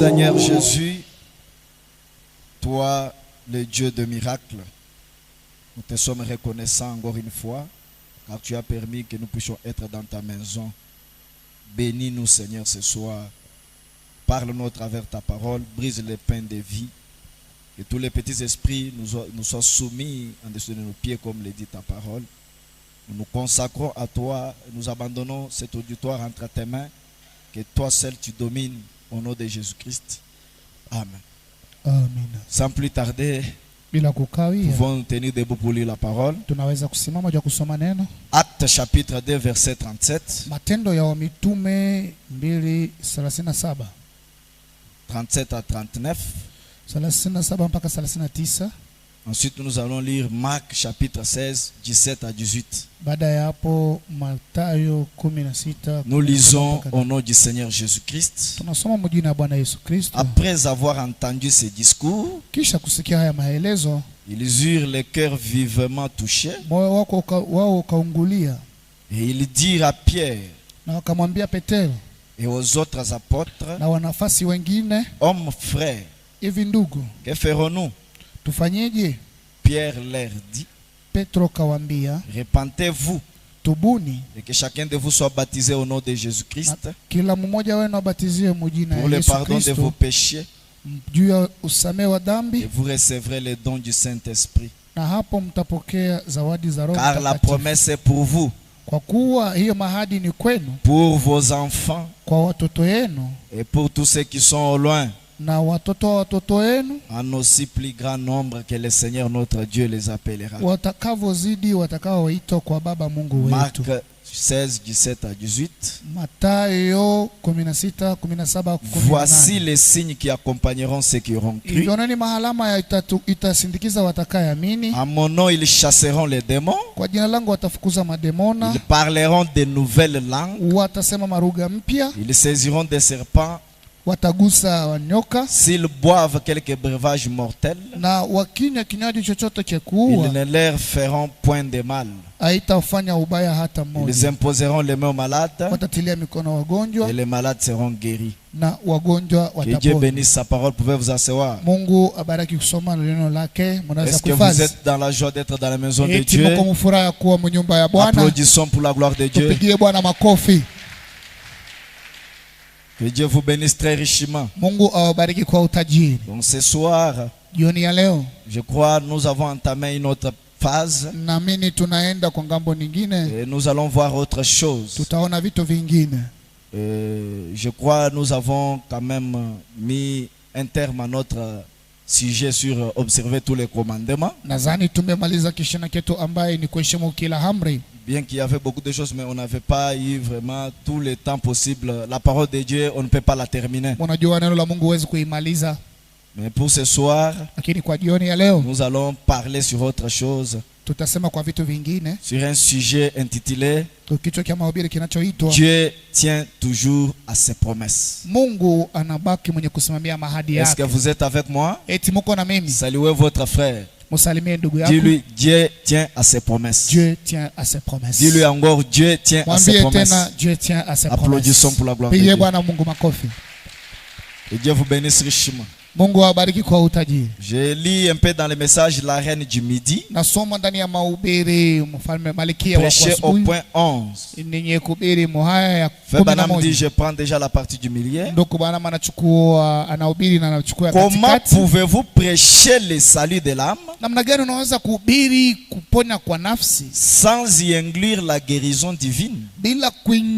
Seigneur Jésus, toi, le Dieu de miracles, nous te sommes reconnaissants encore une fois, car tu as permis que nous puissions être dans ta maison. Bénis-nous, Seigneur, ce soir. Parle-nous à travers ta parole, brise les pains de vie, que tous les petits esprits nous soient soumis en dessous de nos pieds, comme le dit ta parole. Nous nous consacrons à toi, nous abandonnons cet auditoire entre tes mains, que toi seul tu domines au nom de Jésus-Christ. Amen. Amen. Sans plus tarder, Bila kukawia, pouvons nous tenir debout pour lire la parole. tunaweza kusimama juu kusoma neno. Acte chapitre 2 verset 37. Matendo ya Mitume 2:37. 37 à 39. 37 mpaka 39. Ensuite, nous allons lire Marc chapitre 16, 17 à 18. Baada ya hapo Mathayo 16. Nous lisons au nom du Seigneur Jésus-Christ. Tunasoma mjina ya Bwana Yesu Kristo. Après avoir entendu ces discours, Kisha kusikia haya maelezo, ils eurent le cœur vivement touché moyo wao ukaungulia, et ils dirent à Pierre na wakamwambia Petero et aux autres apôtres, na wanafasi wengine, hommes frères, hivi ndugu, que ferons-nous? tufanyeje? Pierre leur dit, Petro kawambia, repentez-vous tubuni et que chacun de vous soit baptisé au nom de Jésus-Christ kila mmoja wenu abatiziwe mjina pour ya le Yesu pardon de vos Kristo péchés juu ya usamehe wa et dhambi, vous recevrez le don du Saint-Esprit. na hapo mtapokea zawadi za Roho Car la Mtakatifu. promesse est pour vous, Kwa kuwa hiyo mahadi ni kwenu, pour vos enfants kwa watoto yenu et pour tous ceux qui sont au loin, na watoto wa watoto yenu, en aussi plus grand nombre que le Seigneur notre Dieu les appellera. watakavyozidi watakaoitwa kwa Baba Mungu Marc wetu. 16, 17 à 18. Mathayo 16, 17, Voici 18. les signes qui accompagneront ceux qui auront cru. Ivioneni mahalama ya itasindikiza watakayeamini. En mon nom, ils chasseront les démons. Kwa jina langu watafukuza mademona, Ils parleront de nouvelles langues. watasema marugha mpya, Ils saisiront des serpents. watagusa wanyoka, S'ils boivent quelques breuvages mortels, na wakinywa kinywaji chochote cha ils kuua ne leur feront point de mal. haitafanya ubaya hata Ils mmoja. imposeront les mains aux malades Watatilia mikono wagonjwa et les malades seront guéris. na wagonjwa Que Dieu watapona. bénisse sa parole. Pouvez vous asseoir. Mungu abariki kusoma neno lake. Mnaweza Est-ce que vous kufazi. êtes dans la joie d'être dans la maison de Eti Dieu? mko mfuraha kuwa mnyumba ya Bwana. Applaudissons pour la gloire de Dieu. Tupigie Bwana makofi. Que Dieu vous bénisse très richement. Mungu awabariki kwa utajiri. Donc ce soir, Jioni ya leo je crois nous avons entamé une autre phase naamini tunaenda kwa ngambo nyingine, et nous allons voir autre chose. tutaona vitu vingine. Je crois nous avons quand même mis un terme à notre sujet sur observer tous les commandements. Nadhani tumemaliza kishina chetu ambaye ni kuheshimu kila amri. Bien qu'il y avait beaucoup de choses, mais on n'avait pas eu vraiment tout le temps possible. La parole de Dieu, on ne peut pas la terminer. Unajua neno la Mungu huwezi kuimaliza, Mais pour ce soir, lakini kwa jioni ya leo nous allons parler sur autre chose, tutasema kwa vitu vingine. sur un sujet intitulé Kichwa cha mahubiri kinachoitwa Dieu tient toujours à ses promesses. Mungu anabaki mwenye kusimamia mahadi Est-ce que yake. vous êtes avec moi? Eti muko na mimi? Saluez votre frère. Musalimie ndugu yako. Dis-lui, Dieu tient à ses promesses. Dieu tient à ses promesses. Dis-lui encore, Dieu tient à ses Mwambie promesses. tena Dieu tient à ses Applaudissons promesses. pour la gloire de Pigie Dieu. Bwana Mungu makofi. Que Dieu vous bénisse richement. Mungu awabariki kwa utajiri. Je lis un peu dans le message La Reine du Midi, Nasoma ndani ya mahubiri mfalme Malkia wa prêché au asubuhi. point 11. Ninye kuhubiri muhaya ya Frère Branham dit, 11. je prends déjà la partie du milieu. Ndugu Branham anachukua anahubiri na anachukua Comment katikati. pouvez-vous prêcher le salut de l'âme Namna gani unaweza kuhubiri kuponya kwa nafsi sans y inclure la guérison divine? bila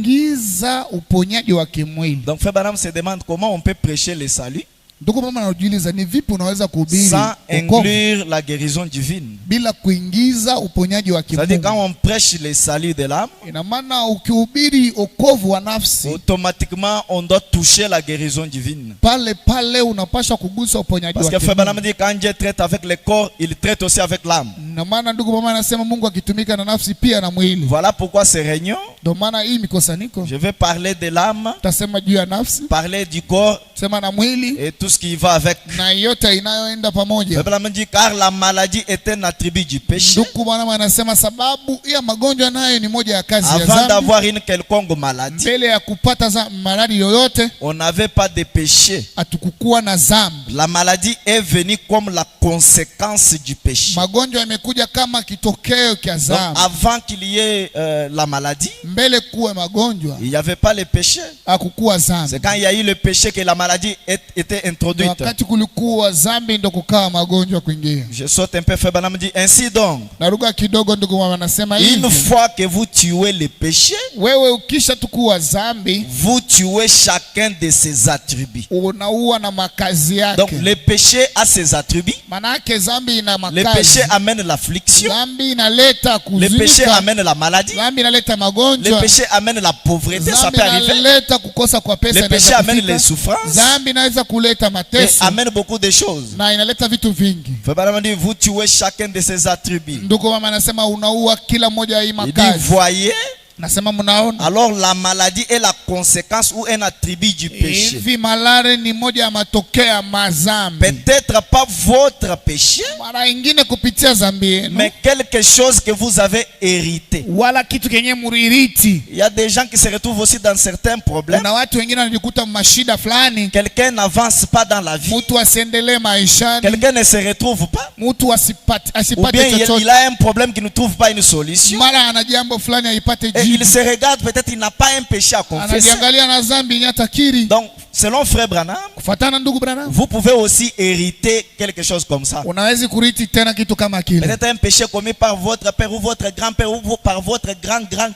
kuingiza uponyaji wa kimwili? Donc Frère Branham se demande comment on peut prêcher le salut Ndugu mama anajiuliza ni vipi unaweza kuhubiri sans wokovu inclure la guérison divine. bila kuingiza uponyaji wa C'est-à-dire quand kimungu. on prêche le salut de l'âme, Ina maana ukihubiri wokovu wa nafsi, automatiquement on doit toucher la guérison divine. pale pale unapaswa kugusa uponyaji Parce wa que Frère Branham kimungu. dit quand Dieu traite avec le corps, il traite aussi avec l'âme. Ina maana ndugu mama anasema Mungu akitumika na nafsi pia na mwili. Voilà pourquoi ces réunions, Ndio maana hii mikosaniko je vais parler de l'âme, tutasema juu ya nafsi, parler du corps sema na mwili et tout ce qui va avec. na yote inayoenda pamoja. Frère Branham dit car la maladie est un attribut du péché. Ndugu Branham anasema sababu ya magonjwa nayo ni moja ya kazi ya Avant dhambi. d'avoir une quelconque maladie, Mbele ya kupata maradhi yoyote on n'avait pas de péché. hatukukuwa kulikuwa na dhambi. La maladie est venue comme la conséquence du péché. Magonjwa yamekuja kama kitokeo cha Donc, dhambi. avant qu'il y ait la maladie, Mbele kuwe magonjwa il n'y avait pas le péché. hakukuwa C'est dhambi. quand il y a eu le péché que la maladie était introduite. Wakati kulikuwa dhambi ndo kukawa magonjwa kuingia. Je saute un peu, Frère Branham dit ainsi donc. Naruka kidogo, ndugu mama anasema hivi. Une fois que vous tuez le péché, Wewe ukisha tukuwa dhambi, vous tuez chacun de ses attributs. unaua na makazi yake. Donc le péché a ses attributs. Manake dhambi ina Le makazi. péché amène l'affliction. Dhambi inaleta Le péché kuzunika. amène la maladie. Dhambi inaleta Le magonjwa. péché amène la pauvreté. Ça Dhambi peut arriver. inaleta kukosa kwa pesa. Le péché inaweza amène kufika. les souffrances. Dhambi inaweza kuleta Et mateso amène beaucoup de choses. na inaleta vitu vingi. Frère Branham dit vous tuez chacun de ses attributs. Ndugu mama anasema unaua kila moja ya hii Il dit makazi. voyez, Nasema mnaona alors la maladie est la conséquence ou un attribut du péché. hivi malare ni moja ya matokeo ya mazambi. Peut-être pas votre péché, Mara ingine kupitia dhambi yenu, mais quelque chose que vous avez hérité. wala kitu kenye muririti. Il y a des gens qui se retrouvent aussi dans certains problèmes. Kuna watu wengine wanajikuta mashida fulani, Quelqu'un n'avance pas dans la vie. mtu asiendelee maishani, Quelqu'un ne se retrouve pas. mtu Ou asipate bien il chochote. a un problème qui ne trouve pas une solution. Mara ana jambo fulani aipate Et il jibu, se regarde, peut-être il n'a pas un péché à confesser. anajiangalia na dhambi yenye atakiri. Donc, selon Frère Branham, Kufuatana ndugu Branham, vous pouvez aussi hériter quelque chose comme ça. unaweza kuriti tena kitu kama kile. Peut-être un péché commis par votre père ou votre grand-père ou par votre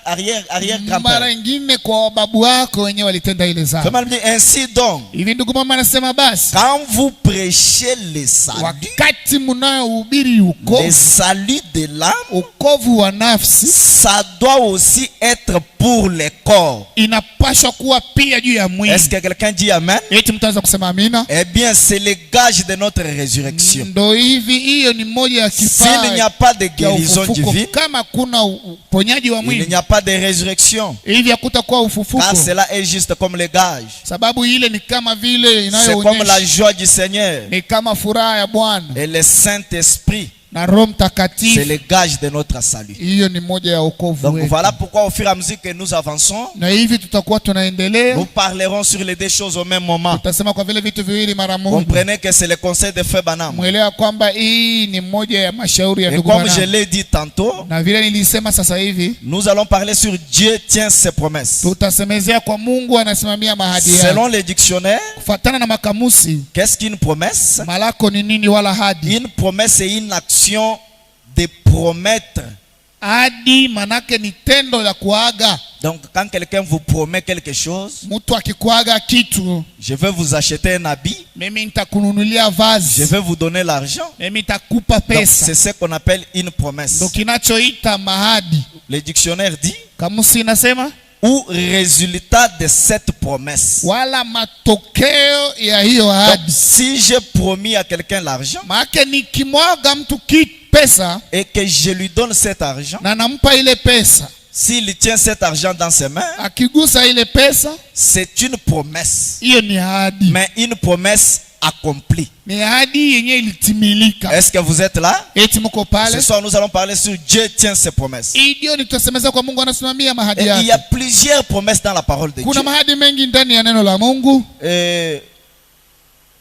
arrière-grand-père. Mara ingine kwa babu wako wenyewe walitenda ile Frère dhambi. Branham dit ainsi donc, Hivi ndugu mama anasema basi, quand vous prêchez le salut wakati mnayohubiri de l'âme, ukovu wa nafsi, ça doit aussi être pour le corps. inapaswa kuwa pia juu ya Est-ce mwili. que quelqu'un dit amen? Eti mtu anaweza kusema amina? Eh bien, c'est le gage de notre résurrection. Ndo hivi, hiyo ni moja ya S'il n'y kifaa a pas de ya guérison ufufuko. divine, Kama kuna uponyaji wa il mwili, n'y a pas de résurrection. hivi hakutakuwa ufufuko, Car cela est juste comme le gage. sababu ile ni kama vile C'est comme la inayoonyesha, joie du Seigneur. ni kama furaha ya Bwana Et le Saint-Esprit, na Roho c'est Mtakatifu. le gage de notre salut. Hiyo ni moja ya wokovu Donc wetu. voilà pourquoi au fur et à mesure que nous avançons, Na hivi tutakuwa tunaendelea, nous parlerons sur les deux choses au même moment. tutasema kwa vile vitu viwili mara moja. Comprenez que c'est le conseil de Frère Branham. Mwelewa kwamba hii ni moja ya mashauri ya Et ndugu comme je Branham. l'ai dit tantôt, Na vile nilisema sasa hivi, nous allons parler sur Dieu tient ses promesses. tutasemezea kwa Mungu anasimamia mahadi yake. Selon les dictionnaires, Kufuatana na makamusi, qu'est-ce qu'une promesse? malako ni nini wala hadi? Une promesse est une action de promettre. Hadi manake ni tendo la kuaga. Donc quand quelqu'un vous promet quelque chose, Mtu akikuaga kitu, je vais vous acheter un habit, mimi nitakununulia je vazi, vais vous donner l'argent. mimi nitakupa Donc pesa. c'est ce qu'on appelle une promesse. Ndo kinachoita mahadi. Le dictionnaire dit, Kamusi inasema ou résultat de cette promesse. wala matokeo ya hiyo Donc, ahadi. si j'ai promis à quelqu'un l'argent Maana nikimwaga mtu pesa et que je lui donne cet argent, na nampa ile pesa, s'il tient cet argent dans ses mains, akigusa ile pesa, c'est une promesse, hiyo ni ahadi. mais une promesse accomplie. Ni ahadi yenye ilitimilika. Est-ce que vous êtes là? Eti mko Ce pale? soir, nous allons parler sur Dieu tient ses promesses. Hii ndio nitasemeza kwa Mungu anasimamia mahadi Et il y a yake. plusieurs promesses dans la parole de Kuna Dieu. mahadi mengi ndani ya neno la Mungu. Et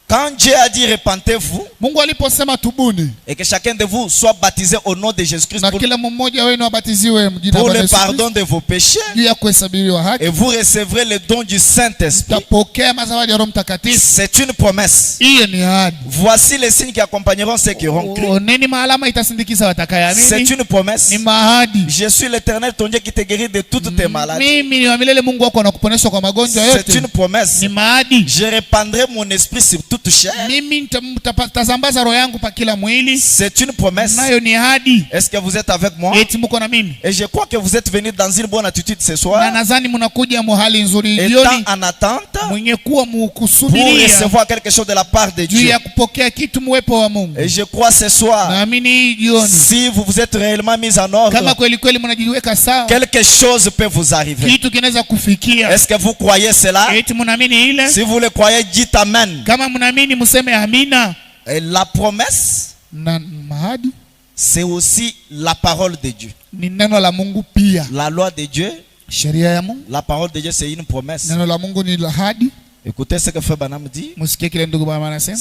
quand Dieu a dit repentez-vous Mungu aliposema tubuni et que chacun de vous soit baptisé au nom de Jésus-Christ na pour, kila mmoja wenu abatiziwe mjina pour la le Yesu Kristo pardon de vos péchés, juu ya kuhesabiwa haki, et vous recevrez le don du Saint-Esprit, mtapokea mazawadi ya Roho Mtakatifu. c'est une promesse. Hiyo ni ahadi. Voici les signes qui accompagneront ceux qui auront cru. Nini maalama itasindikiza C'est watakayeamini? une promesse. Ni mahadi. Je suis l'Éternel, ton Dieu, qui te guérit de toutes tes maladies. Mimi ni wa milele, Mungu wako anakuponesha kwa magonjwa C'est yote. une promesse. Ni mahadi. Je répandrai mon esprit sur toute chair. Mimi nitazambaza roho yangu pa kila mwili. C'est une promesse. Nayo ni ahadi. Est-ce que vous êtes avec moi? Eti mko na mimi. Et je crois que vous êtes venus dans une bonne attitude ce Na soir, nadhani mnakuja muhali nzuri étant jioni, en attente mwenye kuwa pour mukusubiria recevoir quelque chose de la part de juu Dieu. ya kupokea kitu muwepo wa Mungu. Et je crois ce soir, Naamini hii jioni, si vous vous êtes réellement mis en kama ordre, kweli kweli mnajiweka sawa, quelque chose peut vous arriver. kitu kinaweza kufikia. Est-ce que vous croyez cela? Eti mnaamini ile? Si vous le croyez, dites Amen. Kama mnaamini mseme amina. Et la promesse, Na mahadi c'est aussi la parole de Dieu. ni neno la Mungu pia. La loi de Dieu, Sheria ya Mungu, la parole de Dieu, c'est une promesse. neno la Mungu ni lahadi. Écoutez ce que Frère Branham dit. Musikie kile ndugu Branham anasema.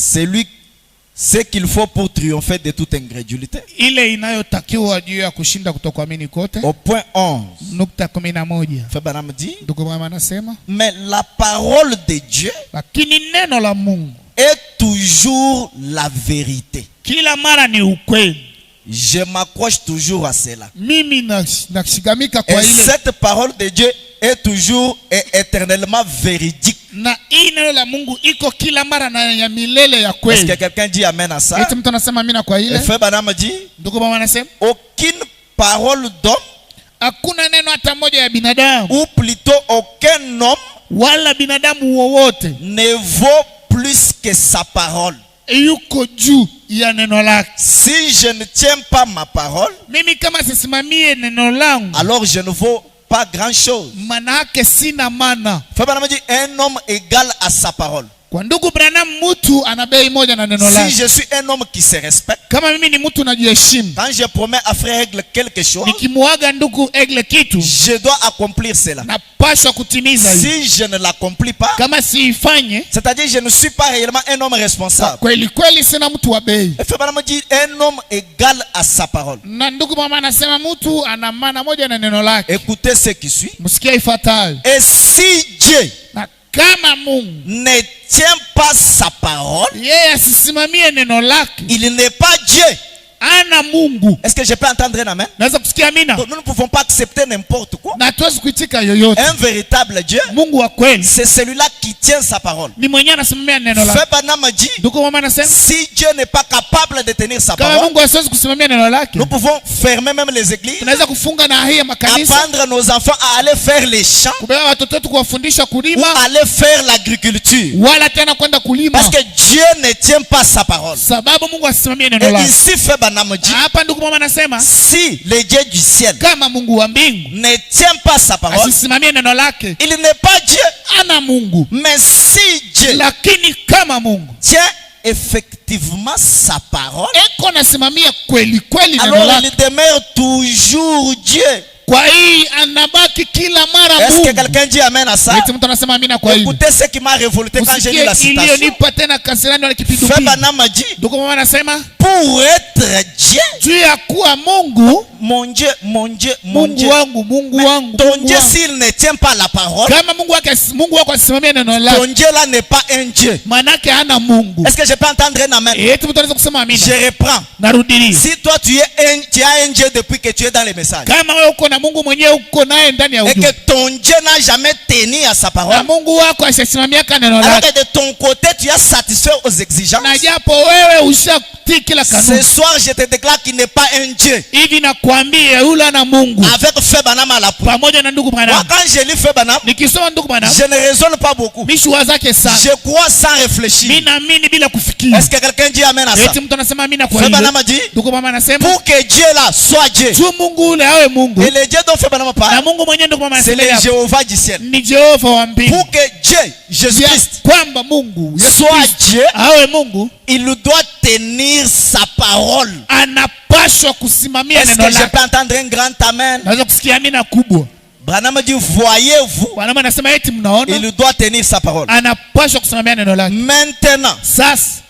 Ce qu'il faut pour triompher de toute incrédulité. Ile inayotakiwa juu ya kushinda kutokuamini kote. Au point 11. Nukta 11. Frère Branham dit. Ndugu Branham anasema. Mais la parole de Dieu. Lakini neno la Mungu est toujours la vérité. Kila mara ni ukweli. Je m'accroche toujours à cela. Mimi nashikamika kwa ile. Et cette parole de Dieu est toujours et éternellement véridique. Na neno la Mungu iko kila mara na ya milele ya kweli. Est-ce que quelqu'un dit amen à ça? Eti mtu anasema amina kwa ile. Frère Branham dit. Ndugu Branham anasema. Aucune parole d'homme. Hakuna neno hata moja ya binadamu. Ou plutôt aucun homme. Wala binadamu wowote. Ne vaut plus que sa parole. Yuko juu ya neno lake. Si je ne tiens pas ma parole. Mimi kama sisimamie neno langu. Alors je ne vaux pas grand chose. Manake sina maana. Frère Branham dit un homme égal à sa parole. Kwa ndugu Branham mtu ana bei moja na neno lake. Si je suis un homme qui se respecte. Kama mimi ni mtu najiheshimu. Quand je promets à frère Aigle quelque chose. Nikimuaga ndugu Aigle kitu. Je dois accomplir cela. Napaswa kutimiza hiyo. Si je ne l'accomplis pas. Kama siifanye. C'est-à-dire je ne suis pas réellement un homme responsable. Kweli kweli sina mtu wa bei. Et frère Branham dit un homme égal à sa parole. Na ndugu mama anasema mtu ana maana moja na neno lake. Écoutez ce qui suit. Msikia ifuatayo. Et si Dieu kama Mungu ne tient pas sa parole, yeye asisimamie neno lake, il n'est pas Dieu. Ana Mungu. Est-ce que je peux entendre un amen? Naweza kusikia amina. Nous ne pouvons pas accepter n'importe quoi. Na tuwezi kuitika yoyote. Un véritable Dieu, Mungu wa kweli, c'est celui-là qui tient sa parole. Ni mwenye anasimamia neno lake. Frère Branham dit, ndugu mama anasema, si Dieu n'est pas capable de tenir sa kama parole, Mungu hasiwezi kusimamia neno lake, nous pouvons fermer même les églises, tunaweza kufunga na hii makanisa, apprendre nos enfants à aller faire les champs, kubeba watoto wetu kuwafundisha ou kulima, aller faire l'agriculture. wala tena kwenda kulima. Parce que Dieu ne tient pas sa parole. Sababu Mungu asimamie neno Et lake. ici Frère Branham dit, hapa ndugu mama anasema, si le Dieu du ciel kama Mungu wa mbingu ne tient pas sa parole, asisimamie neno lake, il n'est pas Dieu. Ana Mungu. Mais si Dieu lakini kama Mungu tient effectivement sa parole, eko nasimamia kweli kweli neno alors lake, il demeure toujours Dieu. Kwa hii anabaki kila mara Mungu. Est-ce que quelqu'un dit amen à ça? Mtu anasema amina kwa hii. Écoutez ce qui m'a révolté quand j'ai lu la citation. Iliyonipa tena kasirani wala kipidupi. Frère Branham dit, ndugu mama anasema, pour être Dieu, juu ya kuwa Mungu, mon Dieu, mon Dieu, mon Mungu Dieu. wangu, Mungu wangu. Ton Dieu s'il ne tient pas la parole, kama Mungu wako asimamia neno lake, ton Dieu là n'est pas un Dieu. Manake hana Mungu. Est-ce que je peux entendre un amen? Eti mtu anaweza kusema amina. Je reprends. Narudilia. Si toi tu as un Dieu depuis que tu es dans les messages, kama wewe uko na Mungu mwenyewe uko naye ndani ya et ujumbe, que ton Dieu n'a jamais tenu à sa parole, na Mungu wako asisimamia neno alors lake, que de ton côté tu as satisfait aux exigences, na japo wewe ushatii kila ce kanuni, soir je te déclare qu'il n'est pas un Dieu. hivi nakwambia yule na Mungu. Avec Frère Branham à la pointe. Pamoja na ndugu Moi Branham, quand je lis Frère Branham, nikisoma ndugu Branham, je ne raisonne pas beaucoup. mishua zake sana, Je crois sans réfléchir. mimi naamini bila kufikiri. Est-ce que quelqu'un dit amen à ça? Eti mtu anasema amina kwa Frère hiyo. Branham dit, Ndugu mama anasema, pour que Dieu là soit Dieu. tu Mungu ule awe Mungu. Et le Dieu dont Frère Branham Na parle, Mungu mwenyewe ndugu mama c'est anasema le Jéhovah du ciel. ni Jehova wa mbingu. Pour que Dieu, Jésus-Christ, Kwamba Mungu soit Dieu, awe Mungu, il doit tenir sa parole. anapaswa kusimamia Est-ce neno que je lake. peux entendre un grand amen? Naweza kusikia amina kubwa. Branham dit, voyez-vous, Bwana anasema eti mnaona, il doit tenir sa parole. anapaswa kusimamia neno lake. Maintenant, Sasa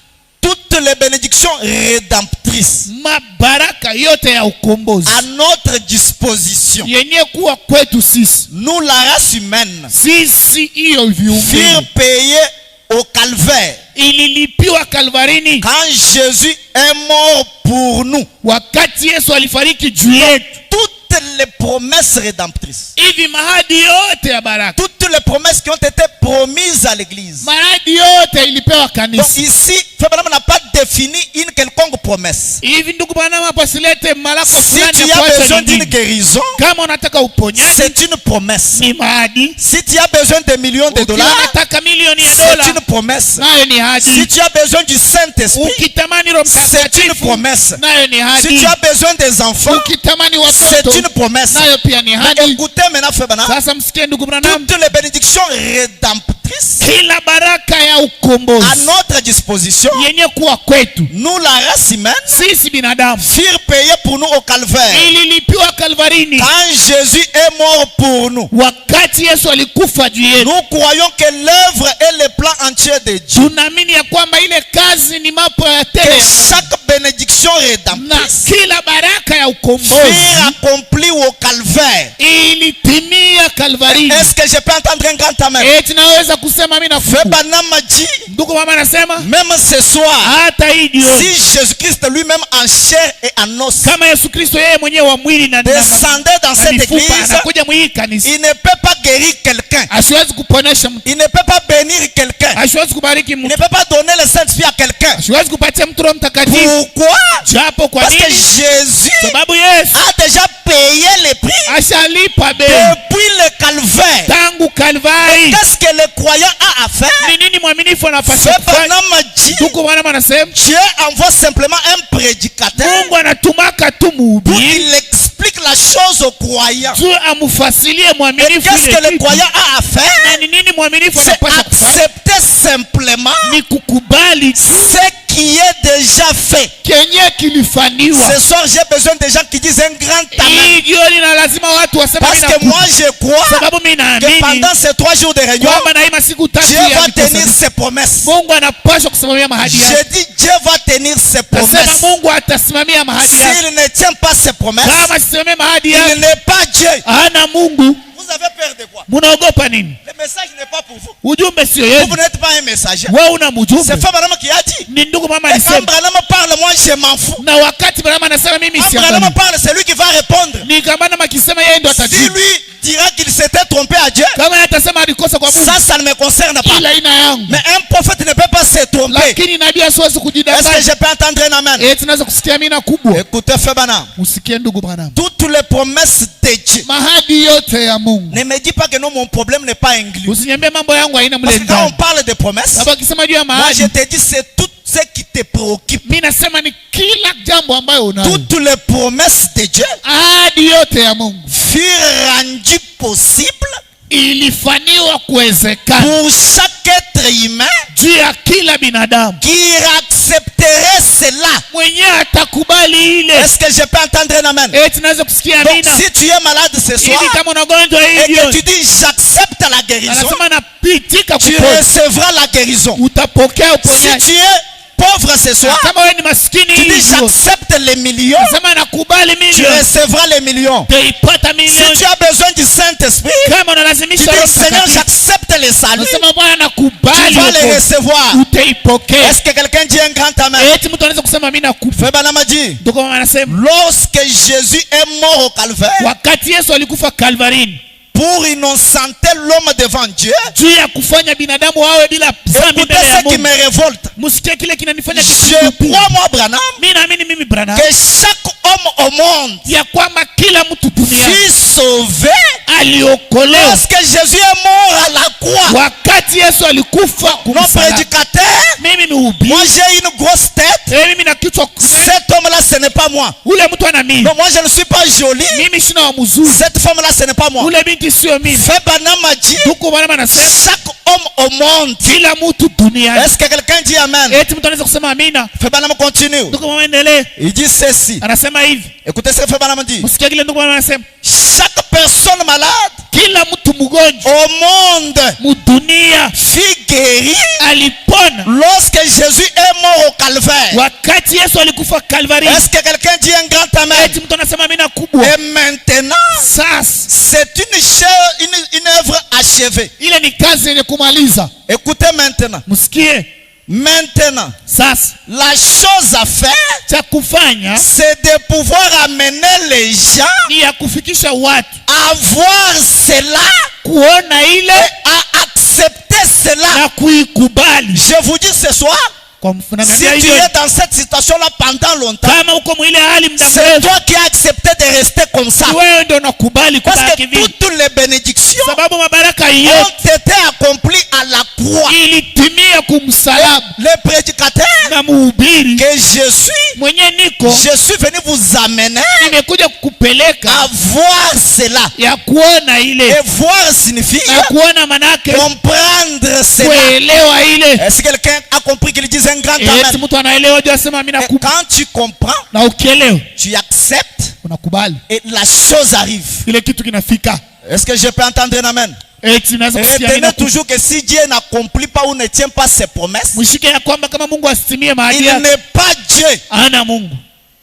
toutes les bénédictions rédemptrices mabaraka yote ya ukombozi à notre disposition, yenye kuwa kwetu sisi, nous la race humaine, sisi hiyo viumbe furent payées au calvaire. ililipiwa Kalvarini Quand Jésus est mort pour nous, wakati Yesu alifariki juu yetu. toutes les promesses rédemptrices, Hivi mahadi yote ya baraka, toutes les promesses qui ont été promises à l'église. mahadi yote ilipewa Donc kanisa. ici, Frère Branham n'a pas défini une quelconque promesse. Hivi ndugu bwana, hapa silete malaka Si fulani tu ya as kuacha besoin d'une nyingine. guérison, Kama unataka uponyaji c'est une promesse. ni mahadi. Si tu as besoin de millions de Ukiwa dollars, unataka milioni ya c'est dola, une promesse. nayo ni hadi. Si tu as besoin du Saint-Esprit, Ukitamani Roho c'est une Mtakatifu, promesse. nayo ni Si hadi. tu as besoin des enfants, Ukitamani c'est watoto, une promesse. nayo pia ni Mais hadi. écoutez maintenant, Frère Branham, Sasa msikie ndugu Branham, toutes les bénédictions rédemptrices kila baraka ya ukombozi à notre disposition, yenye kuwa kwetu nous la race humaine, sisi binadamu furent payées pour nous au calvaire. ililipiwa Kalvarini Quand Jésus est mort pour nous, wakati Yesu alikufa juu yetu. nous croyons que l'œuvre et les plans entier de Dieu. Tunaamini ya kwamba ile kazi ni mapo ya Que tele chaque bénédiction na rédemptrice kila baraka ya fut ukombozi accomplie au calvaire. ilitimia Kalvari. Est-ce que je peux entendre un grand amen? Tunaweza kusema mimi na Frère Branham m'a dit, ndugu mama anasema même ce soir, hata hii jioni si Jésus-Christ lui-même en chair et en os kama Yesu Kristo yeye mwenyewe wa mwili na descendait dans cette mifupa église, anakuja mwili kanisa, il ne peut pas guérir quelqu'un. asiwezi kuponesha mtu, Il ne peut pas bénir quelqu'un. asiwezi kubariki Il ne mtu, peut pas donner le Saint-Esprit à quelqu'un. asiwezi kupatia mtu Roho Mtakatifu. Pourquoi? Japo kwa Parce que nini? Jésus Sababu Yesu a déjà payé le prix ashalipa bei depuis le calvaire. tangu Kalvari. Qu'est-ce que le croyant a à faire? Ni nini mwaminifu anapaswa Frère kufanya? Branham m'a dit, Ndugu mwana anasema Dieu envoie simplement un prédicateur Mungu anatumaka tu pour mhubiri qu'il explique la chose aux croyants. tu amufasilie Et mwaminifu qu'est-ce que ile le kitu. croyant a à faire? Na ni nini mwaminifu C'est anapaswa kufanya? accepter simplement Ni kukubali tu ce qui est déjà fait. kenye kilifaniwa. Ce soir, j'ai besoin de gens qui disent un grand amen. Hii jioni na lazima watu waseme Parce mimi que moi, je crois sababu mimi que naamini pendant ces 3 jours de réunion, kwamba na hii masiku tatu Dieu ya va tenir mikutano, ses promesses. Mungu anapaswa kusimamia mahadi yake. Je dis Dieu va tenir ses Nasema promesses. Mungu atasimamia mahadi yake. S'il ne tient pas ses promesses, Kama sisimamia mahadi il yake, n'est pas Dieu. hana Mungu. Vous avez peur de quoi? Munaogopa nini? Le message n'est pas pour vous. Ujumbe sio Vous, yenu. vous n'êtes pas un messager. Wewe una mjumbe. C'est Frère Branham qui a dit. Ni ndugu mama Et quand alisema. Branham parle, moi je m'en fous. Na wakati Branham anasema mimi Quand siangalii. Branham parle, c'est lui qui va répondre. Ni kama na makisema yeye ndo Si atajibu. lui dira qu'il s'était trompé à Dieu, Kama yeye atasema alikosa kwa Mungu, ça ne me concerne pas. ila ina yangu. Mais un prophète ne peut pas se tromper. Lakini nabii asiwezi Est-ce que kujidanganya. je peux entendre un amen? Tunaweza kusikia amina kubwa. Écoutez, Frère Branham. Usikie ndugu Branham. Toutes les promesses de Dieu. Mahadi yote ya Mungu. Ne me dis pas que non, mon problème n'est pas inclus. Usiniambie mambo yangu haina Parce mle que quand on ndani. parle de promesses, Sababu akisema juu ya moi je mahadi, te dis c'est tout ce qui te préoccupe. mimi nasema ni kila jambo ambayo unayo. Toutes les promesses de Dieu Ahadi yote ya Mungu furent rendues possibles ilifaniwa kuwezekana pour chaque être humain juu ya kila binadamu qui accepterait cela. mwenyewe atakubali ile. Est-ce que je peux entendre un amen? Tunaweza kusikia Donc amina. si tu es malade ce soir Hivi kama unagonjwa et hivi, que tu dis j'accepte la guérison, anasema napitika tu kupona, recevras la guérison. utapokea Si uponyaji. tu es pauvre ce soir, Kama wewe ni maskini tu dis hivi, j'accepte les millions, anasema nakubali tu milioni, recevras les millions. utaipata Si milioni. tu as besoin du Saint-Esprit, Kama tu unalazimisha dis Roho Seigneur Mtakatifu, j'accepte les saluts, anasema Bwana tu nakubali vas les wokovu, recevoir. utaipokea. Est-ce que quelqu'un dit un grand amen? Mtu anaweza kusema mimi nakupa. Frère Branham a dit, Ndio mama anasema lorsque Jésus est mort au calvaire wakati Yesu alikufa Kalvarini pour innocenter l'homme devant Dieu, juu ya kufanya binadamu wawe bila dhambi écoutez mbele ya ce qui Mungu. me révolte. Msikie kile kinanifanya Je crois, moi, Branham, mimi naamini mimi Branham que chaque homme au monde ya kwamba kila mtu duniani fut sauvé aliokolewa lorsque Jésus est mort à la croix. wakati Yesu alikufa Mon kumsalaba. prédicateur, Mimi mhubiri, moi j'ai une grosse tête. mimi na kichwa kunene. Cet homme-là, ce n'est pas moi. Ule mtu ana mimi, Non, moi je ne suis pas joli. mimi sina wa mzuri. Cette femme-là, ce n'est pas moi. Ule binti sio mimi. Frère Branham a dit, Tuko bwana anasema chaque homme au monde. kila mtu duniani. Est-ce que quelqu'un dit amen? Mtu anaweza kusema amina. Frère Branham continue. Tuko muendelee. Il dit ceci. Anasema hivi. Écoutez ce que Frère Branham dit. Msikie kile ndugu anasema. Chaque personne malade Kila mtu mgonjwa au monde mudunia fut guéri alipona lorsque Jésus est mort au calvaire. wakati Yesu alikufa Kalvari. Est-ce que quelqu'un dit un grand amen? Mtu anasema amina kubwa. Et maintenant, Sasa c'est une œuvre achevée. ile ni kazi yenye kumaliza. Écoutez maintenant. Msikie Maintenant, sasa, la chose à faire, cha kufanya c'est de pouvoir amener les gens ni ya kufikisha watu à voir cela kuona et ile à accepter cela. na kuikubali. Je vous dis ce soir, Kwa mfano si naambia tu hiyo, es dans cette situation-là pendant longtemps, kama uko mwile hali muda c'est mrefu, toi qui as accepté de rester comme ça. wewe ndio unakubali Parce kubaki que vile, toutes les bénédictions sababu mabaraka ont yote été accomplies à la croix. ilitimia kumsalaba. Le prédicateur Na mhubiri que je suis, mwenye niko je suis venu vous amener nimekuja kukupeleka à voir cela. ya kuona Et ile, voir signifie na kuona manake comprendre cela. kuelewa ile. Est-ce que quelqu'un a compris qu'il disait un grand eti amen. mtu anaelewa juu asema amina Et kubwa. quand tu comprends, Na ukielewa tu acceptes unakubali et la chose arrive. ile kitu kinafika. Est-ce que je peux entendre un amen? Eti naweza kusikia amina Retenez kubwa. toujours que si Dieu n'accomplit pas ou ne tient pas ses promesses, Mshike ya kwamba kama Mungu asitimie maadili il yake, n'est pas Dieu. ana Mungu.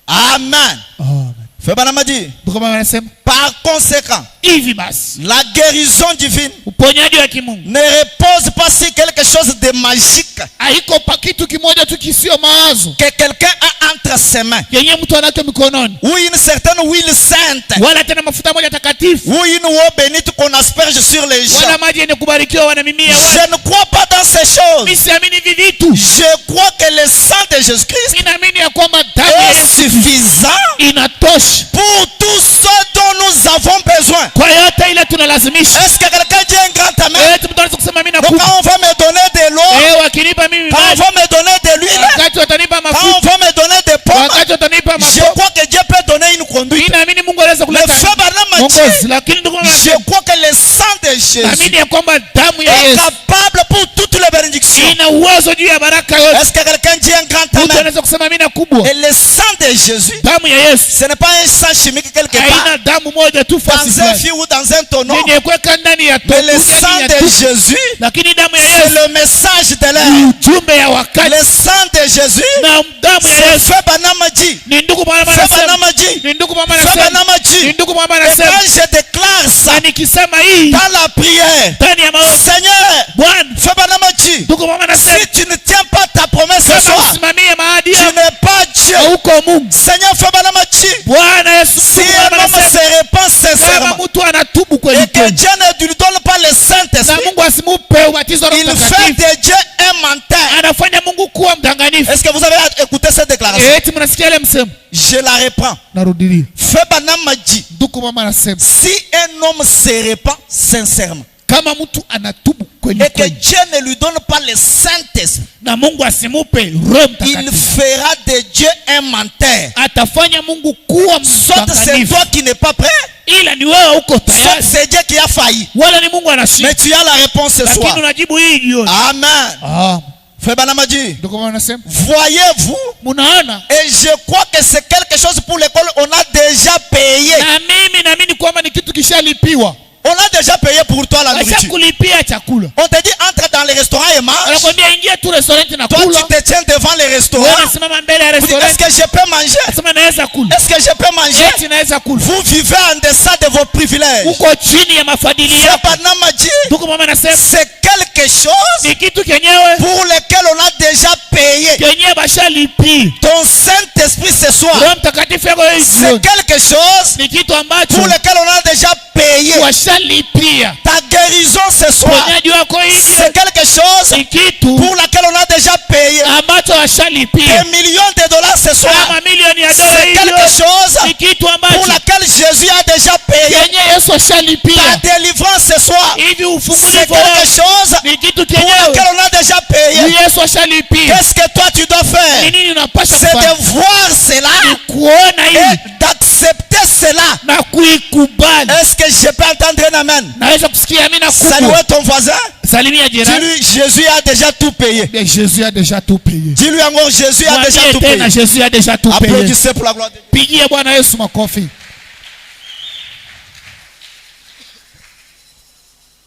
Amen. Amen. Frère Branham dit, Ndio kama anasema par conséquent, hivi basi la guérison divine uponyaji wa kimungu ne repose pas sur quelque chose de magique haiko pa kitu kimoja tu kisio mawazo que quelqu'un a entre ses mains, yenye mtu anacho mikononi, ou une certaine huile sainte, wala tena mafuta moja takatifu, ou une eau bénite qu'on asperge sur les gens. wala maji yenye kubarikiwa wanamimia watu. Je ne crois pas dans ces choses. Mimi siamini hivi vitu. Je crois que le sang de Jésus-Christ Mimi naamini ya kwamba damu ya est Yesu suffisant inatosha pour tout ce dont nous avons besoin. kwa yote ile tunalazimisha. Est-ce que quelqu'un dit un grand amen? Eti mtu anaweza kusema mimi Donc nakupa. quand on va me donner de l'eau, Wakinipa mimi quand on maji, va me donner de l'huile, wakati watanipa quand mafuta, on va me donner des pommes, wakati watanipa je mafuta, crois que Dieu peut donner une conduite. mimi naamini Mungu anaweza Le kuleta frère Branham m'a mwongozi. dit, Lakini ndugu yangu, je crois que le sang de Jésus naamini ya kwamba damu ya est Yesu capable pour toutes les bénédictions. ina uwezo juu ya baraka yote. Est-ce que quelqu'un dit un grand Mtu amen? anaweza kusema mimi nakubwa. Et le sang de Jésus, Damu ya Yesu ce n'est pas un sang chimique quelque part, haina damu moja tu fasi dans un fulani fil ou dans un tonneau. yenye kuweka ndani ya Mais le topu, sang ndani ya de tupu. Jésus, Lakini damu ya c'est Yesu le message de ni l'air. ujumbe ya wakati. Le sang de Jésus, Na damu ya c'est Yesu Frère Branham m'a dit. ni ndugu mama Frère anasema, Branham m'a dit. ni ndugu mama Frère anasema, Branham m'a ni dit. ndugu mama Et anasema. quand je déclare ça Na nikisema hii dans la prière, ndani ya maombi, Seigneur, Bwana, Frère Branham m'a dit, ndugu mama anasema, si tu ne tiens pas ta promesse ce kama soir, usimamie maadili tu yako, n'es pas Dieu. hauko Mungu. Seigneur, Frère Branham m'a dit, Bwana Yesu, si ndugu un mama homme anasema, se répand kama sincèrement mtu anatubu kweli et que kweli Dieu ne lui donne pas le na Saint-Esprit, Mungu asimupe ubatizo wa Roho il fait Mtakatifu, de Dieu un menteur. anafanya Mungu kuwa mdanganyifu. Est-ce que vous avez écouté cette déclaration? Eti mnasikia ile msemo? Je la reprends. Narudilia. Frère Branham m'a dit, Ndugu mama anasema, si un homme se répand sincèrement kama mtu anatubu kweli et que kweli Dieu ne lui donne pas le Saint-Esprit, na Mungu asimupe Roho il Mtakatifu, fera de Dieu un menteur. atafanya Mungu kuwa Soit c'est mdanganyifu. toi qui n'es pas prêt, Ila ni wewe uko soit tayari, c'est Dieu qui a failli. wala ni Mungu anashinda. Mais tu as la réponse ce Lakini soir. unajibu hii jioni. Amen. Frère Branham m'a dit, Ndugu mama anasema, voyez-vous, munaona, et je crois que c'est quelque chose pour lequel on a déjà payé. na mimi naamini kwamba ni kitu kishalipiwa. On a déjà payé pour toi la nourriture. Washakulipia chakula. On te dit entre dans les restaurants et mange. Anakuambia ingia tu restaurant na Toi kula. tu te tiens devant les restaurants. Wewe unasimama mbele ya Vous dites, restaurant. est-ce que je peux manger? Nasema naweza kula. Est-ce que je peux manger? Eti naweza kula. Vous vivez en deçà de vos privilèges. Uko chini ya mafadhili Frère yako. Branham m'a dit, Ndugu mama anasema, c'est quelque chose ni kitu kenyewe pour lequel on a déjà payé. kenyewe bashalipi. Ton Saint-Esprit ce soir, Roho Mtakatifu yako hii c'est jioni quelque chose ni kitu ambacho pour lequel on a déjà payé. washalipia. Ta guérison ce soir, Ponyaji wako hii c'est jioni quelque chose ni kitu pour laquelle on a déjà payé. ambacho washalipia. Des millions de dollars ce soir, Kama milioni ya dola c'est hii quelque jioni chose ni kitu pour ambacho laquelle Jésus a déjà payé. kenye Yesu Ta ashalipia. délivrance ce soir, Hivi c'est ufungulivu quelque chose ni kitu pour kenyewe laquelle on a déjà payé. ni Yesu ashalipia. Qu'est-ce que toi tu dois Ni faire? nini unapaswa C'est kufanya? de voir cela Ni kuona hii et d'accepter cela. na kuikubali. Est-ce que je peux entendre un amen? Naweza kusikia mimi na Saluez kubwa. ton voisin. Salimia jirani. Dis-lui, Jésus a déjà tout payé. Bien, Jésus a déjà tout payé. Dis-lui encore, Jésus a déjà Mwambie tout payé. tena Jésus a déjà tout payé. Applaudissez pour la gloire de Dieu. Pigia Bwana Yesu makofi.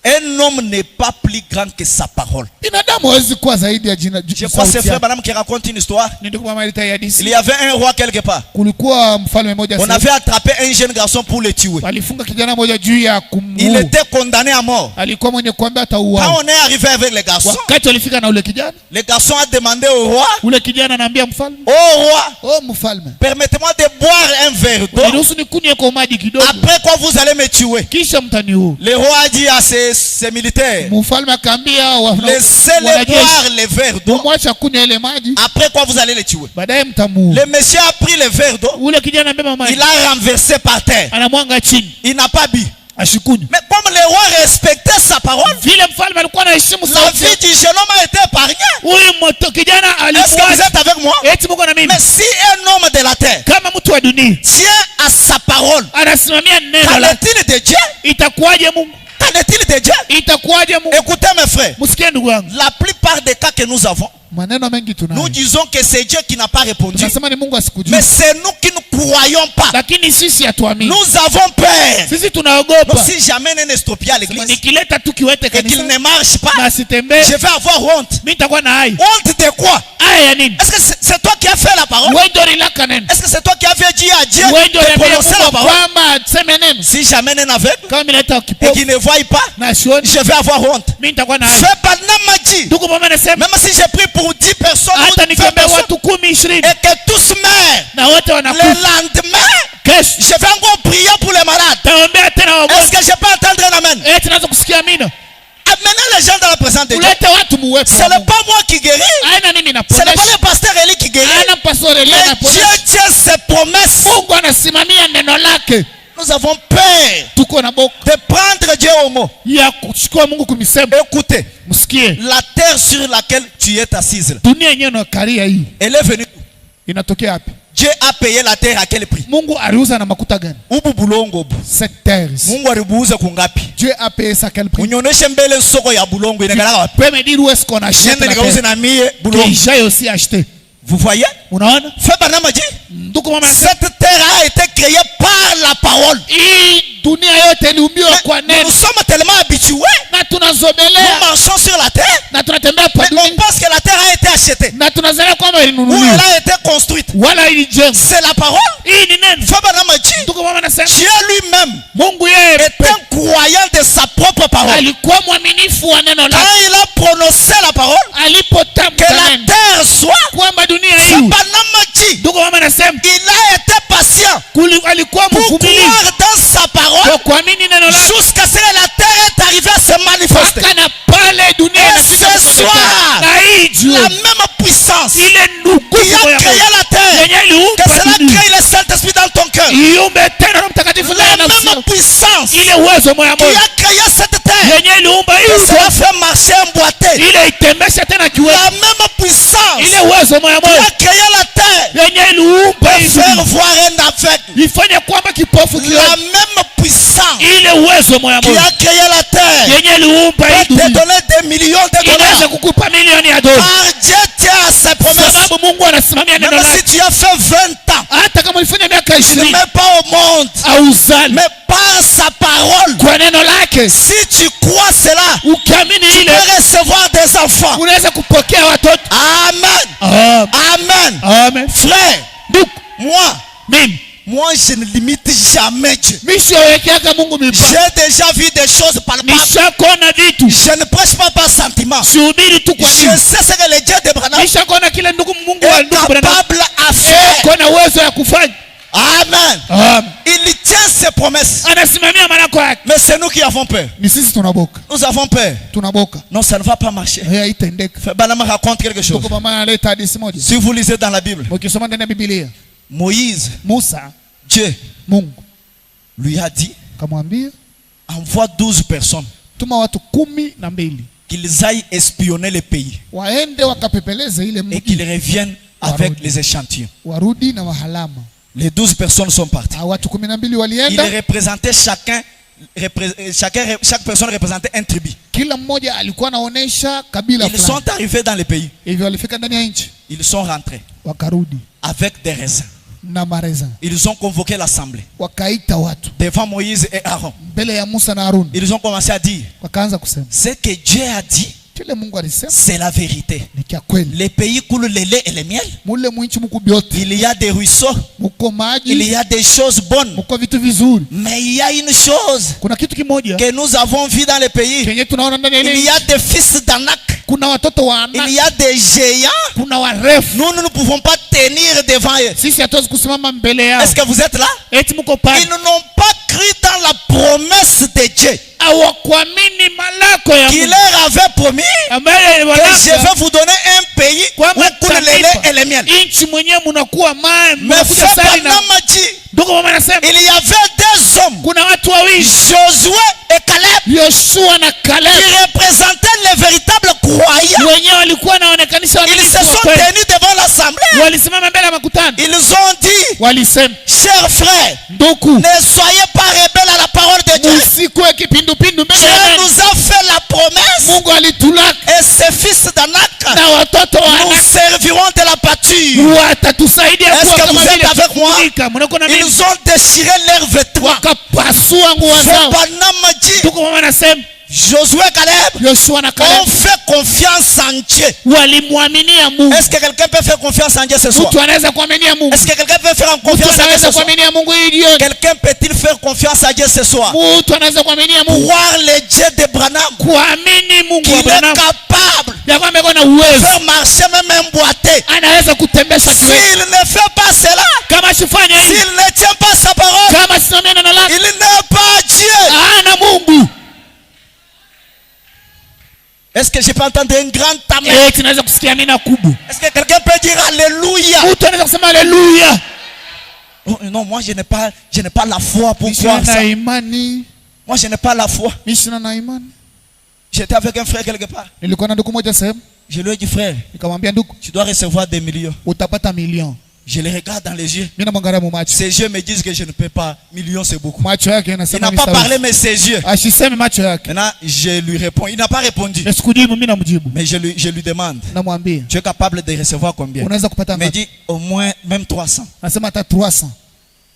Un homme n'est pas plus grand que sa parole. Binadamu hawezi kuwa zaidi ya jina. Je crois que c'est frère Branham qui raconte une histoire. Ni ndugu mama alita Il hadithi. y avait un roi quelque part. Kulikuwa mfalme mmoja On sasa. avait attrapé un jeune garçon pour le tuer. Walifunga kijana mmoja juu ya Il kumuua. était condamné à mort. Alikuwa mwenye kuambia Quand atauawa. on est arrivé avec le garçon, Wakati walifika na ule kijana, le garçon a demandé au roi, ule kijana anaambia mfalme, oh roi, "Oh mfalme, permettez-moi de boire un verre d'eau. niruhusu nikunywe kwa maji kidogo. Après quoi vous allez me tuer. Kisha mtaniua." Le roi a dit à ses militaires, Mfalme akaambia laissez-les wanajeshi, boire le verre d'eau. mwacha kunywa ile maji, Après quoi vous allez les tuer. baadaye mtamuua. Le monsieur a pris le verre d'eau. Ule kijana anabeba maji, Il a renversé par terre. anamwanga chini, Il n'a pas bu. ashikunywa. Mais comme le roi respectait sa parole, Vile mfalme alikuwa anaheshimu la sauti, vie du jeune homme a été épargnée. huyu kijana Est-ce que vous alimwacha. êtes avec moi? Eti Mungu na mimi, Mais si un homme de la terre kama mtu wa dunia tient à sa parole, anasimamia neno qu'en la, est-il de Dieu? itakuwaje Mungu? qu'en est-il de Dieu? itakuwaje Mungu? Écoutez mes frères, Msikie ndugu yangu, la plupart des cas que nous avons, maneno mengi nous tunayo disons que c'est Dieu qui n'a pas répondu. tunasema ni Mungu asikujua, Mais c'est nous qui ne croyons pas. lakini sisi hatuamini, Nous avons peur. sisi Donc tunaogopa. si jamais un estropie à Sema l'église nikileta tu kiwete et qu'il kanisa ne marche pas, na sitembee, je vais avoir honte. mimi nitakuwa na hai. Honte de quoi? Aya ya nini? Est-ce que c'est toi qui as fait la parole? Wewe ndio ulilaka neno, Est-ce que c'est toi qui avais dit à Dieu wewe ndio de uliambia prononcer la Mungu parole? kwamba aseme neno. Si jamais un aveugle Kama mimi naleta et kipofu qu'il ne voit pas, na sioni, je vais avoir honte. mimi nitakuwa na hai. Fais pas de Ndugu mama anasema même si j'ai pris pour 10 personnes ou hata 20 nikiambia personnes watu 10 20 et que tous meurent, na wote le wanakufa, lendemain, kesho je vais encore prier pour les malades. taombea tena Est-ce wagonjwa. que je peux entendre un amen? Tunaanza kusikia amina. Amenez les gens dans la présence de Dieu. Ulete watu muwepo. Ce n'est pas moi qui guéris. Aina mimi Ce n'est pas naponyesha. le pasteur Eli qui guérit. Aina pastor Elia Mais anaponyesha. Dieu tient ses promesses. Mungu anasimamia neno lake. Nous avons peur Tuko na boka de prendre Dieu au mot. ya kuchukua Mungu kumisema. Écoutez, Msikie. la terre sur laquelle tu es assise, là, Dunia yenyewe na karia hii elle est venue. inatokea wapi? Dieu a payé la terre à quel prix? Mungu aliuza na makuta gani? Ubu bulongo bu. Cette terre. Mungu alibuuza kungapi? Dieu a payé ça quel prix? Unyoneshe mbele soko ya bulongo inakalaka wapi? Peux me dire où est-ce qu'on achète Nende la nikauze terre? na mie Que bulongo. j'ai aussi acheté. Vous voyez? Unaona? Fais Banama dit, Ndugu mama anasema cette terre a été créée par la parole. hii dunia yote iliumbiwa kwa Nous neno sommes tellement habitués. na Nous tunazomelea marchons sur la terre. na tunatembea Mais kwa on dunia pense que la terre a été achetée. na tunazania kwamba Ou ilinunuliwa elle a été construite. wala ilijengwa. C'est la parole. Hii ni neno. Fais Banama dit, Ndugu mama anasema Dieu lui-même Mungu yeye est un croyant de sa propre parole. alikuwa mwaminifu wa neno Quand lake il a prononcé la parole, que alipotamka la neno terre soit, kwamba dunia Fais hii. Banama dit, Ndugu mama anasema il a été patient alikuwa pour mvumilivu croire dans sa parole kwa kuamini neno lake jusqu'à ce que la terre est arrivée à se manifester. mpaka na pale dunia Et inafika ce kuonekana. soir, Na hii juu la même puissance qui ile nguvu a ya créé Mungu la terre, yenye que iliumba cela dunia crée le Saint-Esprit dans ton cœur. iumbe tena Roho Mtakatifu ndani ya La nafsi même yako. puissance Ile uwezo moya qui moja a créé cette terre, yenye iliumba que hii cela fait marcher un boité. ile itembesha tena kiwezo. La même puissance Ile uwezo moya qui moja a créé la terre, yenye iliumba hii faire dunia voir un aveugle. ifanye kwamba kipofu La kione. même puissance Ile uwezo moya qui moja a créé la terre yenye iliumba hii peut te dunia donner des millions de inaweza dollars. kukupa milioni ya dola, Car Dieu tient à ses promesses. sababu Mungu anasimamia neno Même si lake. tu as fait 20 ans, Hata kama ulifanya miaka tu ne 20 mets pas au monde, au uzali mais par sa parole. kwa neno lake, Si tu crois cela, ukiamini tu ile peux recevoir des enfants. unaweza kupokea watoto. Amen. Amen. Amen. Frère, Ndugu, mimi, mimi je ne limite jamais Dieu. siwekeaka Mungu mipaka. J'ai déjà vu des choses palpables. Nishakuona vitu, Je ne prêche pas par sentiment. sihubiri tu kwa Je nini. sais ce que le Dieu de Branham Nishakuona kile Mungu wa est ndugu Branham capable à faire. kona uwezo ya kufanya. Amen. Amen. Il tient ses promesses. Anasimamia manako yake. Mais c'est nous qui avons peur. Ni sisi tunaboka. Nous avons peur. Tunaboka. Non, ça ne va pas marcher. Haitendeka. Banama raconte quelque chose. Ndugu mama analeta hadithi moja. Si vous lisez dans la Bible, Ukisoma ndani ya Biblia, Moïse, Musa, Dieu Mungu lui a dit, kamwambia envoie 12 personnes tuma watu 12 qu'ils aillent espionner le pays waende wakapepeleze ile et qu'ils mji, reviennent avec les échantillons. warudi na wahalama. Les 12 personnes sont parties. Watu 12 Ils walienda, représentaient chaque personne représentait un tribu. kila mmoja alikuwa anaonesha kabila Ils fulani. sont arrivés dans le pays. Hivyo walifika ndani ya nchi, Ils sont rentrés wakarudi avec des raisins. na mareza, Ils ont convoqué l'assemblée wakaita watu devant Moïse et Aaron. mbele ya Musa na Haruni, Ils ont commencé à dire, wakaanza kusema ce que Dieu a dit, kile Mungu alisema c'est la vérité. ni kia kweli. Les pays coulent le lait et le miel. Mule mwinchi muko byote, Il y a des ruisseaux, muko il maji, y a des choses bonnes. muko vitu vizuri. Mais il y a une chose Kuna kitu kimoja que nous avons vu dans le pays. kenye tunaona ndani ya ile Il y nchi. a des fils d'Anak. Kuna watoto wa Il Anak, y a des géants. kuna warefu. Nous ne pouvons pas tenir devant eux. Sisi hatuwezi kusimama mbele yao. Est-ce que vous êtes là? Eti muko pale, Ils n'ont pas cru dans la promesse de Dieu hawakuamini malako ya qui Mungu leur avait promis ambaye que je walaka vais vous donner un pays où kwamba coule le lait et le miel. nchi mwenyewe mnakuwa mae Mais mnakuja sali na Branham dit, ndugu mama anasema il y avait deux hommes, kuna watu wawili, Josué et Caleb, Yoshua na qui Caleb, représentaient les véritables croyants. wenyewe walikuwa wanaonekanisha Ils se waaminifu wa sont kweli. tenus devant l'assemblée. Walisimama mbele ya makutano, Ils ont dit, walisema chers frères, ndugu, ne soyez pas rebelles à la parole de Dieu. msikuwe kipindupindu mbele ya Et ces fils d'Anak, na watoto wa nous Anak servirons de la pâture. watatusaidia Est-ce kuwa que kama vous êtes vile avec moi? kufunika. Mnako na mimi? Ils ont déchiré leurs vêtements. Wakapasua nguo zao. Banama dit, Tuko mama nasema Josué Caleb Yoshua na ont Caleb fait confiance en Dieu. walimwaminia Mungu. Est-ce que quelqu'un peut faire confiance en Dieu ce soir? Mtu anaweza kuaminia Mungu. Est-ce que quelqu'un peut faire Mtu confiance en Dieu anaweza ce soir? kuaminia Mungu hii jioni. Quelqu'un peut-il faire confiance à Dieu ce soir? Mtu anaweza kuaminia Mungu. Croire le Dieu de Branham, Kuamini Mungu qu'il wa est Branham. capable Ya kwamba yuko na uwezo. de marcher même emboîté. Anaweza kutembesha kiwewe. S'il ne fait pas cela, Kama sifanye hivi, s'il ne tient pas sa parole, kama sisimamia neno lake, il n'est pas Dieu. hana Mungu. Est-ce que je peux entendre un grand amen? Tunaweza kusikia amina kubwa. Est-ce que quelqu'un peut dire alléluia? Mtu anaweza kusema haleluya. Oh, non, moi je n'ai pas la foi pour croire ça. Imani. Moi je n'ai pas la foi. Mimi sina na imani. J'étais avec un frère quelque part. Nilikuwa na ndugu moja sehemu, Je lui ai dit, frère, nikamwambia ndugu, tu dois recevoir des millions. utapata milioni. Je le regarde dans les yeux. Mimi namwangalia mu macho. Ses yeux me disent que je ne peux pas. Millions c'est beaucoup. Macho yake Il yanasema n'a pas parlé, mais ses yeux. Ashiseme macho yake. Maintenant, je lui réponds. Il n'a pas répondu. Sikujibu, mimi namjibu. Mais je lui demande, Namwambia, tu es capable de recevoir combien? unaweza kupata Il me ngapi? dit, au moins, même 300. Anasema hata 300.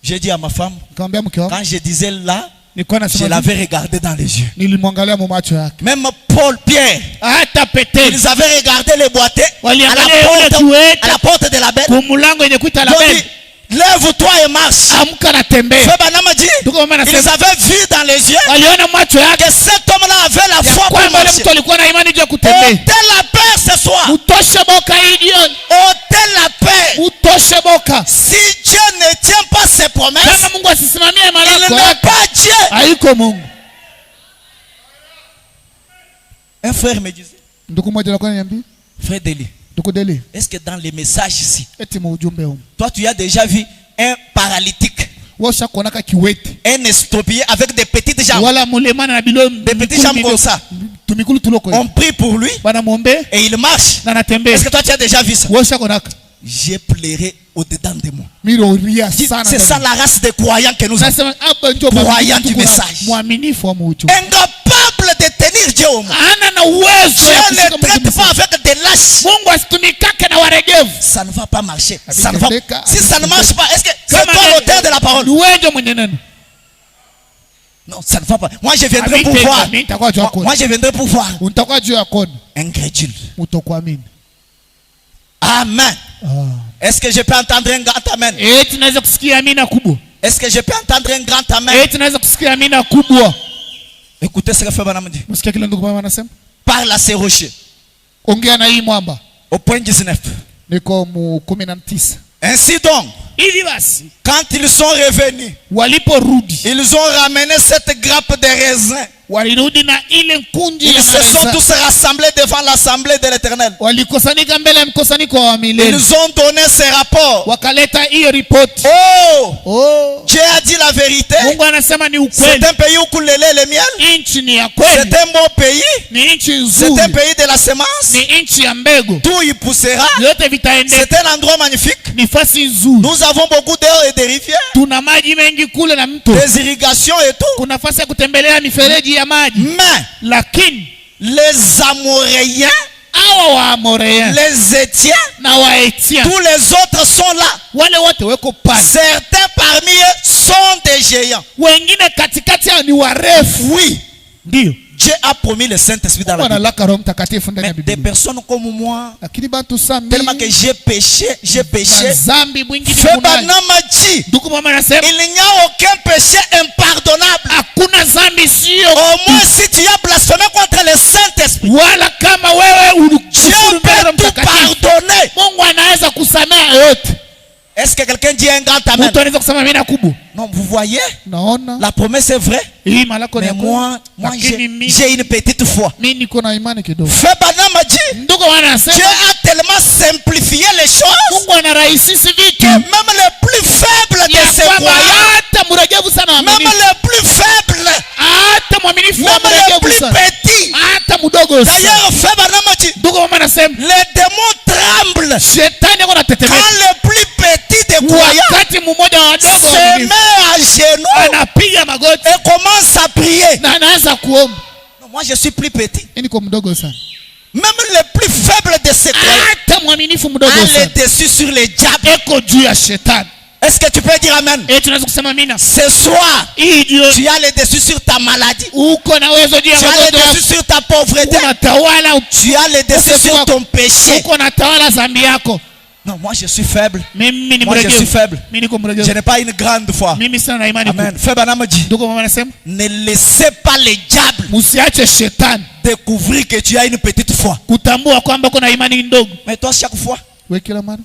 J'ai dit à ma femme, Nikamwambia mke wangu, quand je disais là, nilikuwa je nasema l'avais regardé dans les yeux. nilimwangalia mu macho yake. Même Paul, Pierre, Hata Petro ils avaient regardé les boîtiers à waliangalia yule kiwete la porte de la bête. kumlango yenye kuita la Ils ont belle. dit, lève-toi et marche. Amka na tembea. Frère Branham a dit, Ndugu mama ils anasema avaient vu dans les yeux waliona macho yake que cet homme-là avait la foi pour kwamba yule marcher. mtu alikuwa na imani juu ya kutembea. Ôtez la peur ce soir. Utoshe boka hii jioni. Ôtez la peur. Utoshe boka. Si Dieu ne tient pas ses promesses, Kama Mungu asisimamie il malako n'est yake, pas Dieu. haiko Mungu. Un frère me disait, Ndugu mmoja alikuwa ananiambia, frère Deli, ndugu Deli, est-ce que dans les messages ici, eti mu ujumbe huu, toi tu as déjà vu un paralytique, washa kuonaka kiwete un estropié avec des petites jambes, wala mulemana na bilo des petites jambes comme ça? tumikulu tuloko On prie pour lui bana muombe et il marche. na natembea. Est-ce que toi tu as déjà vu ça? Washa kuonaka J'ai pleuré au-dedans de moi. miro ria sana. C'est ça la race des croyants que nous avons. Nasema hapa ndio Croyant du message. mwaminifu wa ujumbe. Incapable de tenir Dieu au monde. Ana na uwezo Dieu ya ne kushika traite Mungu. pas avec des lâches. Mungu asitumikake na waregevu. Ça ne va pas marcher. Abi Ça ne va... tendeka, Si ça ne marche pas, est-ce que c'est Kama toi ne- l'auteur de la parole? Uwezo mwenye neno. Non, ça ne va pas. Moi, je viendrai Abi pour tenda, voir. mimi nitakuwa juu ya kona. Moi, je viendrai pour voir. Utakuwa juu ya kona. Incrédule. Utokuamini. Amen. Est-ce que je peux entendre un grand amen? Tunaweza kusikia amina kubwa. Est-ce que je peux entendre un grand amen? Tunaweza kusikia amina kubwa. Écoutez ce que Frère Branham dit. Msikia kile ndugu mama anasema? Parle à ces rochers. Ongea na hii mwamba. Au point 19. Niko mu 19. Ainsi donc, Hivi basi quand ils sont revenus, waliporudi, ils ont ramené cette grappe de raisins. walirudi na ile nkunji Ils ya se sont mareza. tous rassemblés devant l'assemblée de l'Éternel. Walikusanika mbele ya mkusanyiko wa milele. Ils ont donné ces rapports. Wakaleta hiyo ripoti. Oh, Dieu a dit la vérité. Mungu anasema ni C'est ukweli. un pays où coule le lait et le miel. Nchi ni ya C'est kweli. un bon pays. Ni nchi C'est un nzuri. pays de la semence. Ni nchi ya mbegu. Tout y poussera. Yote vitaendeka. C'est un endroit magnifique. Ni fasi nzuri. Nous avons beaucoup d'eau et de rivières, Tuna maji mengi kule na mto. des irrigations et tout. Kuna nafasi ya kutembelea mifereji ya maji. Mais Lakini les Amoréens, hawa wa Amorea les Étiens, na Waetia tous les autres sont là. wale wote weko pale. Certains parmi eux sont des géants. Wengine katikati yao ni warefu. Oui, Ndio. Dieu a promis le Saint-Esprit dans la Bible. Wanalaka Roho Mtakatifu ndani Mais ya des Biblia. personnes comme moi, Lakini bantu sami tellement que j'ai péché. zambi mwingi Frère ni Branham a dit, ndugu mama anasema il n'y a aucun péché impardonnable. hakuna zambi sio Au moins si tu as blasphémé contre le Saint-Esprit, wala kama wewe Dieu ulikufuru mbele ya peut tout Mtakatifu, pardonner. Mungu anaweza kusamea yote. Est-ce que quelqu'un dit un grand amen? Mtu anaweza kusema mimi kubwa. Non, vous voyez, Naona la promesse est vraie. hii malako ni Mais kweli. moi Lakini j'ai une petite foi. mimi niko na imani kidogo. Frère Branham a dit, Ndugu anasema Dieu a tellement simplifié les choses Mungu anarahisisha vitu. que même les plus faibles de Ya ses kwamba croyants, hata mregevu sana même waaminifu, les plus faibles, hata mwaminifu wa même les mregevu plus sana, petits. hata mdogo sana. D'ailleurs, Frère Branham a dit, Ndugu mama anasema les démons tremblent shetani ako quand natetemeka les plus petits des croyants wakati mmoja wa wadogo se waaminifu met à genoux anapiga magoti et commence à prier. na anaanza kuomba. Moi, je suis plus petit. niko mdogo sana. Même le plus faible de ces croyants Hata mwaminifu mdogo a le sana dessus sur les diables. eko juu ya shetani. Est-ce que tu peux dire amen? Tunaweza kusema amina. Ce soir, Hii ndio tu as le dessus sur ta maladie. uko na uwezo juu ya Tu as le magonjwa dessus sur ta pauvreté. unatawala. Tu as le dessus sur ton péché. Uko natawala dhambi yako. Non, moi je suis faible. Mimi ni Moi je suis mregevu. faible. Mimi niko Je mregevu. n'ai pas une grande foi. Mimi sana na imani Amen. kubwa. Faible anamaji. Ndugu mama anasema Ne laissez pas les diables msiache shetani découvrir que tu as une petite foi. kutambua kwamba uko na imani ndogo. Mais toi chaque fois, Wewe kila mara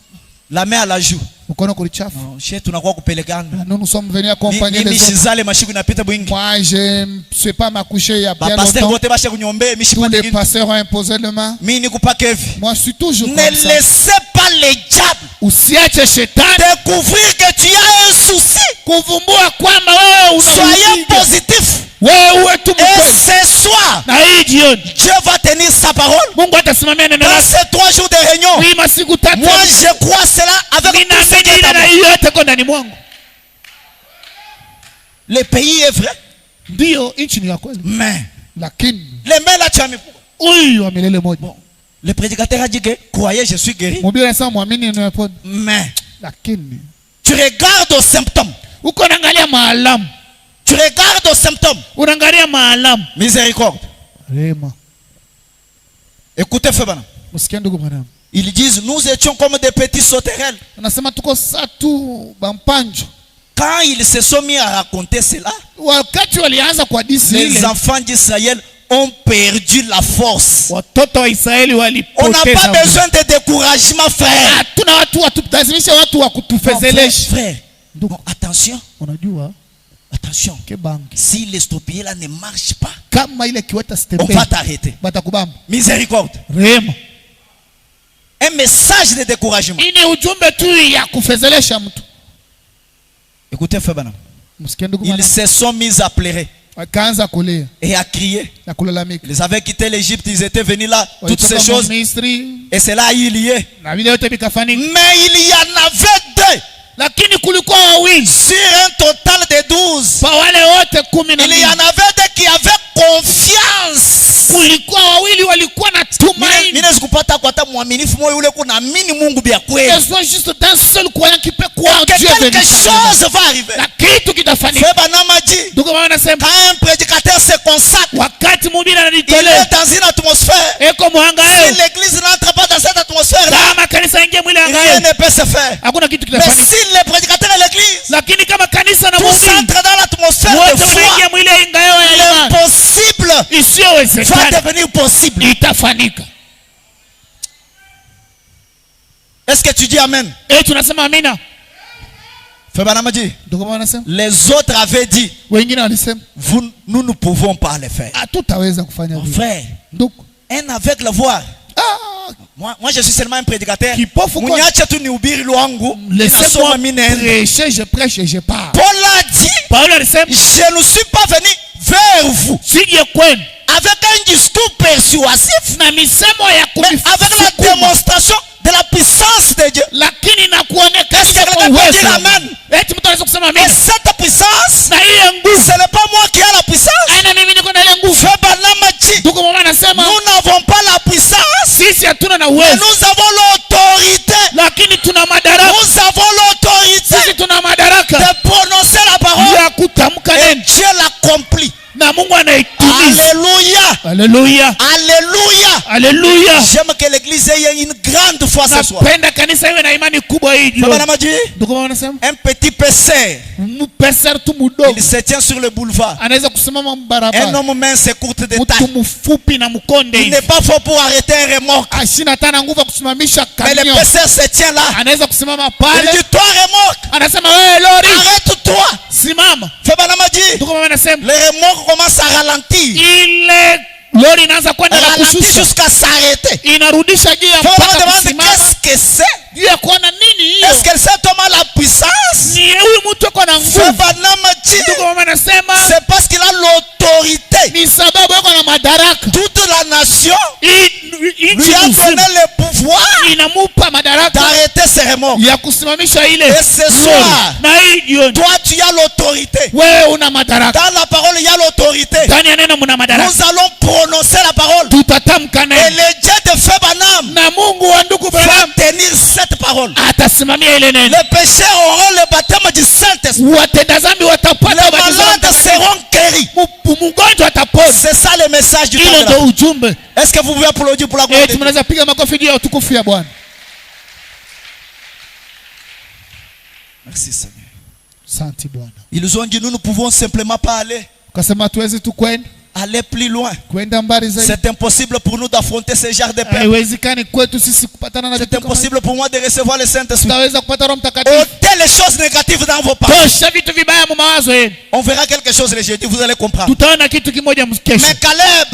la main à la joue. ukono kulichafu. Chez tunakuwa kupelekana. Nous sommes venus accompagner Mimi les autres. shizale mashiku inapita bwingi. Moi, je ne suis pas m'accoucher il y a Ba bien pasteur longtemps. wote bashe kunyombe Tous mishipa les nyingine. pasteurs ont imposé le main. Mimi nikupa kevi. Moi, je suis toujours Ne comme ça. laissez pas les diables Usiache shetani découvrir que tu as un souci. kuvumbua kwamba wewe una Soyez mzigo. positif. Wewe uwe tu Et mkweli. ce soir, Na hii jioni Dieu va tenir sa parole. Mungu atasimamia neno Dans lake. ces 3 jours de réunion, Hii masiku tatu. moi je crois cela avec tout ce qui Ninaamini est ile en na moi. hiyo yote kwa ndani mwangu. Le pays est vrai, Ndio nchi ni ya kweli. mais Lakini les mains là tu as mis. huyu wa milele moja. Bon, le prédicateur a dit que croyez, je suis guéri. Mhubiri anasema muamini unapona. Mais Lakini tu regardes aux symptômes. uko unaangalia maalamu. Tu regardes aux symptômes. Unaangalia maalamu. Miséricorde. Rema. Écoutez, Febana. Msikia ndugu mwanangu. Ils disent nous étions comme des petits sauterelles. Anasema tuko satu bampanjo. Quand ils se sont mis à raconter cela, Wakati walianza kwa disi les ile, enfants d'Israël ont perdu la force. watoto wa Israeli On n'a walipoteza. pas besoin de découragement, frère. Hatuna watu watulazimisha watu wa Non, frère, kutufezelesha. frère. Donc, attention, Unajua attention. ke bangi Si l'estropié là ne marche pas, kama ile kiweta on stepeni va t'arrêter. batakubamba. Miséricorde. Rema. Un message de découragement. Hii ni ujumbe tu ya kufezelesha mtu. Écoutez, Febana. Msikia ndugu Ils mwanangu. se sont mis à pleurer Wakaanza kulia et à crier. na kulalamika. Ils avaient quitté l'Égypte, ils étaient venus là, toutes ces Walitoka choses. Misri Et c'est là il y est. na vile yote vikafanyika. Mais il y en avait 2 Lakini kulikuwa wawili sur un total de 12. kwa wale wote 12. Il y en avait 2 qui avaient confiance. Kulikuwa wawili walikuwa na tumaini. Mimi sikupata kwa hata mwaminifu moyo ule kunaamini Mungu bia kweli. Il soit juste d'un seul croyant qui peut croire en Que Dieu. quelque chose va arriver. Na kitu kitafanyika. Feba Namaji, Ndugu mama anasema quand un prédicateur se consacre, wakati mhubiri il anajitolea est dans une atmosphère. eko mwanga Si yeye, l'église n'entre pas dans cette atmosphère là, kama kanisa ingie mwili anga rien yeye, ne peut se faire. hakuna kitu Mais kitafanyika. si le prédicateur et l'église, Lakini kama kanisa na tous mhubiri entrent dans l'atmosphère de wote wanaingia foi, mwili anga yao ya imani, l'impossible va isiyowezekana devenir possible. itafanyika. Est-ce que tu dis amen? Tunasema amina. Feba Namaji, Ndugu mama anasema les autres avaient dit, wengine walisema nous ne pouvons pas le faire. hatutaweza kufanya Mon vile. frère, Ndugu un aveugle voir. ah, Moi je suis seulement un prédicateur. kipofu kwa Munyache tu ni ubiri lwangu. laissez-moi Inasoma mine. prêcher, je prêche et je parle. Paul a dit, Paulo alisema je ne suis pas venu vers vous sije kwenu avec un discours persuasif, na misemo ya mais avec la kunisukuma, démonstration de la puissance de Dieu. lakini na Est-ce que kuonekana quelqu'un kwa peut uwezo dire wa amen? Mungu. Eti mtu anaweza kusema Et amina. cette puissance, Na hiyo nguvu ce n'est pas moi qui ai la puissance. aina mimi niko na ile nguvu. Feba Namaji, Ndugu mama anasema nous n'avons pas la puissance, sisi hatuna na mais uwezo, nous avons l'autorité. lakini tuna madaraka. Nous avons l'autorité Sisi tuna madaraka de prononcer la parole ya kutamka et neno Dieu l'accomplit. na Mungu anaitimiza. Alléluia. Haleluya, Alléluia. haleluya. J'aime que l'église ait une grande foi ce soir. Napenda kanisa iwe na imani kubwa hii Feba jioni. Namaji, Ndugu mama anasema un petit PC, mpesa tu mdogo il se tient sur le boulevard. anaweza kusimama Un mbarabara, homme mince et courte de mtu taille. mfupi na mkonde Il hivi, n'est pas fort pour arrêter un remorque. ashina tana nguvu ya kusimamisha Mais le kamio, PC se tient là. anaweza kusimama Il pale, dit, toi remorque, anasema wewe lori arrête-toi. simama. Feba Namaji, Ndugu mama anasema le remorque commence à ralentir. ile lori inaanza kwenda na Ralentir kushusha, jusqu'à s'arrêter. inarudisha juu ya Feba mpaka me demande kusimama, qu'est-ce que c'est. juu ya kuona nini hiyo. Est-ce qu'elle sait comment la puissance? Ni huyu mtu ako na nguvu. Feba Namaji, Ndugu mama anasema c'est parce qu'il a l'autorité. ni sababu yako na madaraka. Toute la nation Nchi lui a nzima donné le pouvoir inamupa madaraka d'arrêter ces remords. ya kusimamisha ile. Et ce soir, na hii jioni toi tu as l'autorité. wewe una madaraka. Dans la parole il y a l'autorité. Ndani ya neno mna madaraka. Nous allons prononcer la parole. Tutatamka Et neno. le Dieu de Frère Branham Na Mungu wa ndugu va Branham tenir cette parole. atasimamia ile neno. Les pécheurs auront le baptême du Saint-Esprit. Watenda dhambi watapata Les ubatizo. malades seront guéris. Mgonjwa atapona. C'est ça le message du Hilo ndio tabernacle. ujumbe. Est-ce que vous pouvez applaudir pour la gloire de Dieu? Tunaweza piga makofi juu ya utukufu ya Bwana. Merci Seigneur. Asante Bwana. Ils ont dit nous ne pouvons simplement pas aller Ukasema hatuwezi tu aller plus loin. kwenda mbali zaidi. C'est impossible pour nous d'affronter ce genre de peuple. Haiwezekani kwetu sisi kupatana na C'est vitu kama hivi. impossible pour moi de recevoir le Saint-Esprit. Tutaweza kupata Roho Mtakatifu. Ôtez les choses négatives dans vos paroles. Tosha vitu vibaya mu mawazo yenu. On verra quelque chose le jeudi, vous allez comprendre. Tutaona kitu kimoja mkesho. Mais Caleb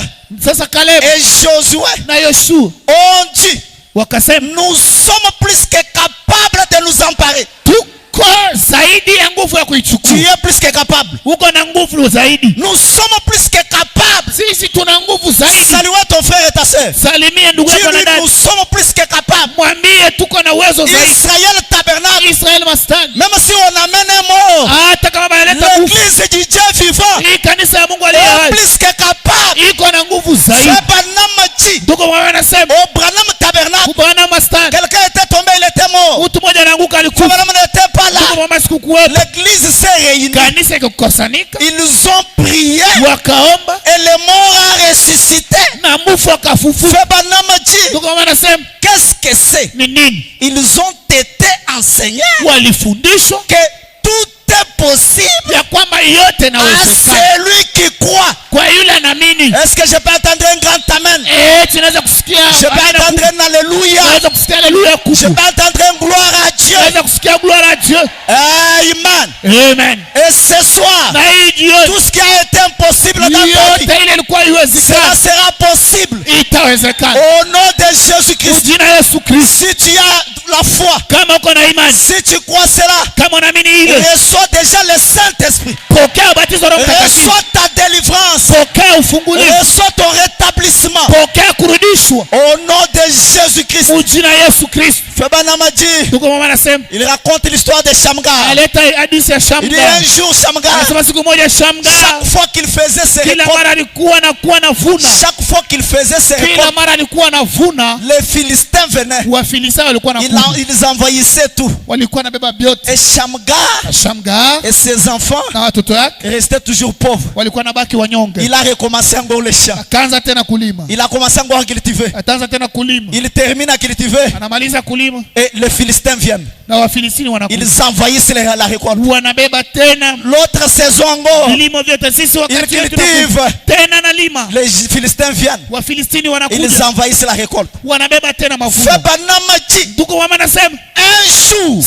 Sasa Caleb et Josué na Yoshua ont dit wakasema nous sommes plus que capables de nous emparer. tuko zaidi ya nguvu ya Tu kuichukua. es plus que capable. Uko na nguvu zaidi. Nous sommes plus que capables. Sisi tuna nguvu zaidi. Saluez ton frère et ta sœur. Salimia ndugu yako na Dis-lui, dada. nous sommes plus que capables. Mwambie tuko na uwezo zaidi. Israël tabernacle. Israel mastani. Même si on amène un mot, Hata kama banaleta nguvu. l'église du Dieu vivant Hii kanisa ya Mungu aliye est hai. plus que capable. Iko na nguvu zaidi. Frère Branham dit Ndugu mwana anasema au Branham tabernacle, kubana mastani. quelqu'un était tombé, il était mort. Mtu mmoja anaanguka Frère alikufa. Branham n'était pas Ndugu là. mama sikukuwepo. L'église s'est réunie. Kanisa ikakusanyika. Ils ont prié Wakaomba et le mort a ressuscité. na mufu akafufuka. Frère Branham dit Ndugu mama anasema qu'est-ce que c'est? ni nini? Ils ont été enseignés Walifundishwa que tout est possible ya kwamba yote à inawezekana celui qui croit. kwa yule anaamini. Est-ce que je peux entendre un grand amen? Tunaweza kusikia Je peux amina entendre kubwa. un alléluia. Tunaweza kusikia haleluya Je kubwa. peux entendre un gloire à Dieu. Tunaweza kusikia gloire à Dieu. Amen. Amen. Et ce soir, Na hii jioni tout ce qui a été impossible dans ta vie, yote ile ilikuwa cela iwezekana sera possible. itawezekana. Au nom de Jésus-Christ. Jina Yesu Kristo. Si tu as la foi, Kama uko na imani, si tu crois cela, kama unaamini ile, reçois déjà le Saint-Esprit. pokea ubatizo wa Roho Mtakatifu. Reçois ta délivrance. Pokea ufungulivu. Reçois ton rétablissement. Pokea kurudishwa. Au nom de Jésus-Christ. Jina Yesu Kristo. Fabana m'a dit, Ndugu mama anasema il raconte l'histoire de Shamgar. aleta hadithi ya Il dit Shamgar. un jour Shamgar, Anasema siku moja Shamgar chaque fois qu'il faisait ses kila récoltes, mara alikuwa anakuwa navuna. chaque fois qu'il faisait ses Kila récoltes, mara alikuwa anavuna. les Philistins venaient. Wafilisayo walikuwa nakuja. Ils envahissaient tout. Walikuwa nabeba vyote. Et Shamgar Na Shamgar et ses enfants na watoto wake restaient toujours pauvres. walikuwa nabaki wanyonge. Il a recommencé encore les champs. Akaanza tena kulima. Il a commencé encore à cultiver. Ataanza tena kulima. Il termine à cultiver. Anamaliza kulima Et les Philistins viennent. na Wafilistini wanakuja. Ils envahissent la récolte. Wanabeba tena L'autre saison encore, vilimo vyote. Sisi ils wakati wetu cultivent. tena nalima. Les Philistins viennent. Wafilistini Ils wanakuja. envahissent la récolte. Wanabeba tena mavuno. Fabana m'a dit, Ndugu mama anasema un jour,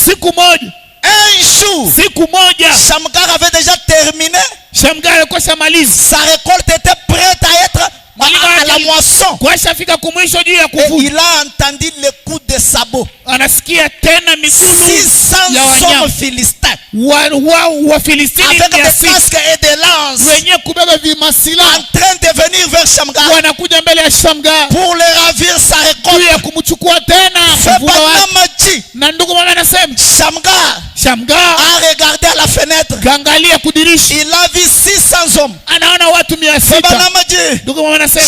siku moja Shamgar avait déjà terminé. Shamgar alikuwa shamaliza. Sa récolte était prête à être à la moisson. Kwa shafika kumwisho juu ya Et kuvuna. il a entendu le coup de sabot. Anasikia tena miguu 600 ya hommes wanyama. philistins wa Filistini avec des 600 casques et des lances wenye kubeba vimasila en train de venir vers Shamgar wanakuja mbele ya Shamgar pour le ravir sa juu récolte. ya kumchukua tena mvua Fabana wake. m'a dit, Na ndugu mama anasema Shamgar a regardé à la fenêtre. kaangalia kudirisha, Il a vu 600 hommes. anaona watu 600. Fabana m'a dit, Ndugu mama anasema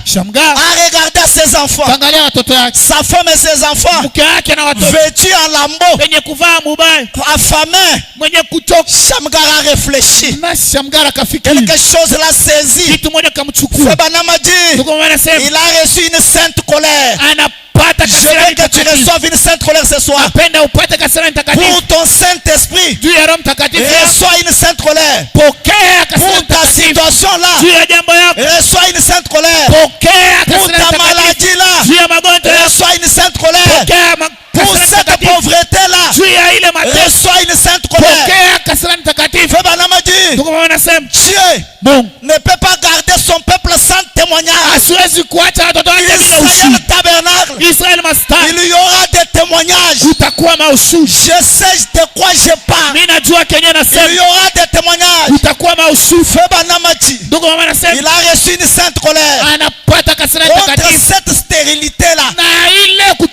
Shamgar a regardé à ses enfants, kaangalia watoto yake, sa femme et ses enfants, mke wake na watoto vêtus en lambeaux, wenye kuvaa mubaya, affamés. mwenye kuchoka. Shamgar a réfléchi. Na Shamgar akafikiri Quelque chose l'a saisi. kitu moja kamchukua. Fabana m'a dit, Ndugu mama anasema il a reçu une sainte colère. anapata Je kasirani veux que tu takatifu. reçoives une sainte colère ce soir. Apenda upate kasirani takatifu Pour ton Saint-Esprit, juu ya Roho Mtakatifu. reçois une sainte colère. Pokea kasirani Pour ta takatifu situation-là, juu ya jambo yako. reçois une sainte colère. Pokea Pour kasirani ta takatifu maladie-là, juu ya magonjwa yako. reçois une sainte colère. Pokea Pour kasirani cette takatifu pauvreté-là, juu ya ile mateso. reçois une sainte colère. Pokea kasirani takatifu. Fabana m'a dit, Ndugu mama anasema Dieu Mungu ne peut pas garder son peuple sans témoignage. asiwezi kuacha watoto wake bila Israël ushuhuda. tabernacle, Israel mastari il y aura des témoignages. utakuwa maushuhuda. Je sais de quoi je parle. Mimi najua kenye Il y nasema aura des témoignages. utakuwa maushuhuda. Fabana m'a dit, Ndugu mama anasema il a reçu une sainte colère anapata kasirani contre takatifu cette stérilité-là. na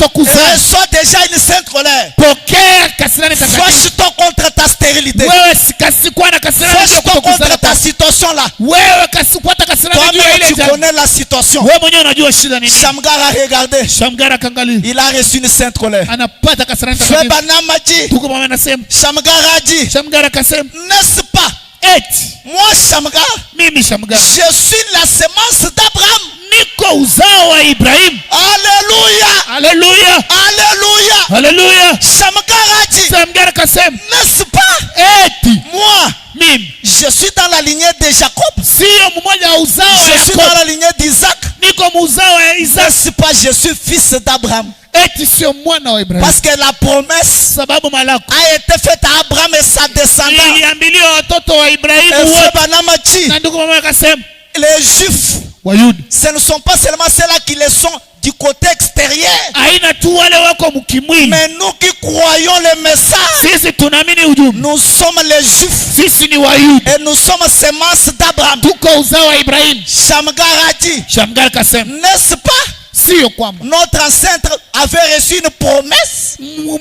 kutokuzaa. Reçois déjà une sainte colère. Pokea kasirani takatifu. Fâche-toi contre ta stérilité. Wewe sikasikuwa na kasirani juu ya Fâche-toi contre kutokuzaa. ta situation là. Wewe kasikuwa kasirani juu ya Toi-même ile tu jambo. connais la situation. Wewe mwenyewe unajua shida ni nini. Shamgar a regardé. Shamgar akaangalia. Il a reçu une sainte colère. Anapata kasirani Frère takatifu. Branham a dit. Tuko mama anasema. Shamgar a dit. Shamgar akasema. N'est-ce pas? Eti. Moi Shamgar. Mimi Shamgar. Je suis la semence d'Abraham. Niko uzao wa Ibrahim. Alléluia. Haleluya. Alléluia. Haleluya. Shamgar a dit. Shamgar akasema. N'est-ce pas? Eti. Moi. Mimi. Je suis dans la lignée de Jacob. Sio mmoja wa uzao wa Je suis dans Yakobo. la lignée d'Isaac. Niko muzao wa Isaac. N'est-ce pas? Je suis fils d'Abraham. Eti sio mwana wa Ibrahim. Parce que la promesse Sababu malako a été faite à Abraham et sa descendance. iliambiliwa watoto wa Ibrahimu Et Frère wote. Branham a dit, Na ndugu mama akasema les Juifs, Wayudi ce ne sont pas seulement ceux-là qui le sont du côté extérieur, aina tu wale wako mkimwili. mais nous qui croyons le message, Sisi tunaamini ujumbe. nous sommes les Juifs Sisi ni Wayudi. et nous sommes semences d'Abraham. Tuko uzao wa Ibrahimu. Shamgar a dit, Shamgar akasema n'est-ce pas? sio kwamba Notre ancêtre avait reçu une promesse,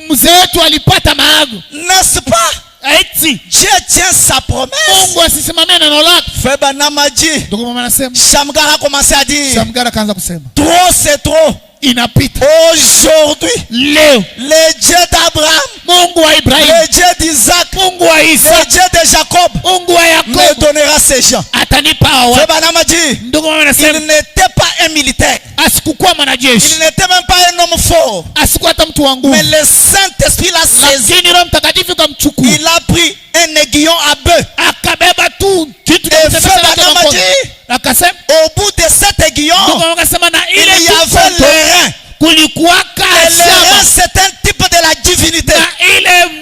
mzee wetu alipata maago. n'est-ce pas? Eti Dieu tient sa promesse. Mungu asisimamie neno lake. Frère Branham a dit, Ndugu mama anasema. Shamgar a commencé à dire, Shamgar akaanza kusema trop c'est trop. inapita. Aujourd'hui, Leo le Dieu d'Abraham, Mungu wa Ibrahimu, le Dieu d'Isaac, Mungu wa le Isaac, Dieu de Jacob Mungu wa me Yakobo donnera ces gens. atanipa hawa. Frère Branham a dit, Ndugu mama il anasema n'était pas un militaire. asikukuwa Il mwanajeshi, n'était même pas un homme fort. asikuwa hata mtu wa nguvu, Mais le Saint-Esprit l'a saisi. lakini Roho Mtakatifu kamchukua, Il a pris un aiguillon à bœuf. akabeba tu kitu cha Et kutembeza Frère nacho Branham a mkono. dit, Akasema au bout de cet ndugu aiguillon, mama akasema na il ile y avait tupoto les reins. kulikuwaka Et les shaba, reins, c'est un type de la divinité. na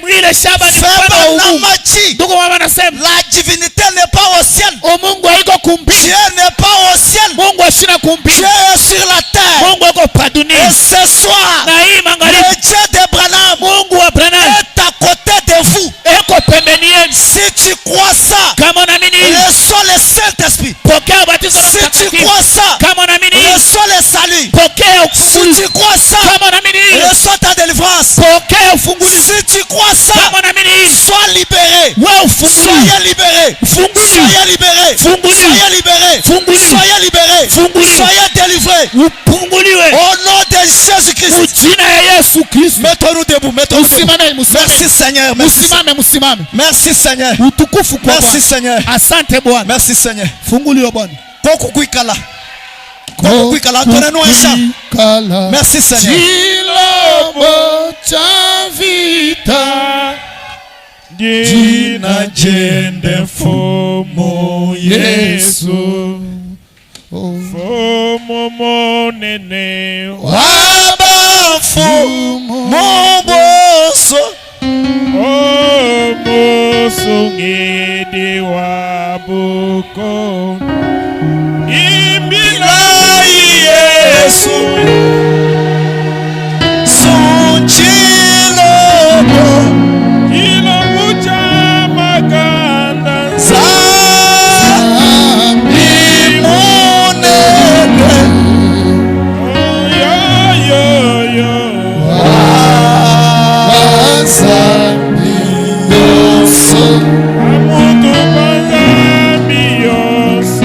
ile shaba ni Frère mfano wa Branham umungu. a dit, Ndugu mama anasema la divinité n'est pas au ciel. umungu haiko kumbini, Dieu n'est pas au ciel. Mungu ashina kumbini, Dieu est sur la terre. Mungu ako pa dunia. Et ce soir, Na hii magharibi le Dieu d'Abraham Mungu wa Branham est à côté de vous. eko pembeni yenu. Si tu crois ça, Kama unaamini hili, reçois le Saint-Esprit. pokea ubatizo wa Roho Si tu Mtakatifu. crois ça, Kama unaamini hili, reçois le salut. pokea Si ufungulivu. tu crois ça, Kama unaamini hili, reçois ta délivrance. pokea ufungulivu. Si tu crois ça, Kama unaamini hili, sois libéré. wewe ufunguliwe. Soyez libéré. Funguliwe. Soyez libéré. Funguliwe. Soyez libéré. Funguliwe. Soyez libéré. Funguliwe. Soyez délivré. Ufunguliwe. Au nom de Jésus-Christ. Ujina ya Yesu Kristo. Mettons-nous debout. Mettons-nous debout. Musimame, musimame. Merci Seigneur. Merci. Musimame, musimame. Merci Seigneur. Utukufu kwa Merci Bwana. Seigneur. Asante Bwana. Merci Seigneur. Funguliwe Bwana. Kokukwikala. Kokukwikala. Donnez-nous un chant. Kukala. Merci Seigneur. Chilombo cha vita Jina jende fomo Yesu Fomo monene Wabafu Momboso Omo sungede wabuko Imbila Yesu Sunchilobo Ilo mucha maganda Zambi Munene Yo yo yo Zambi Yoso Amutu banzambi yonso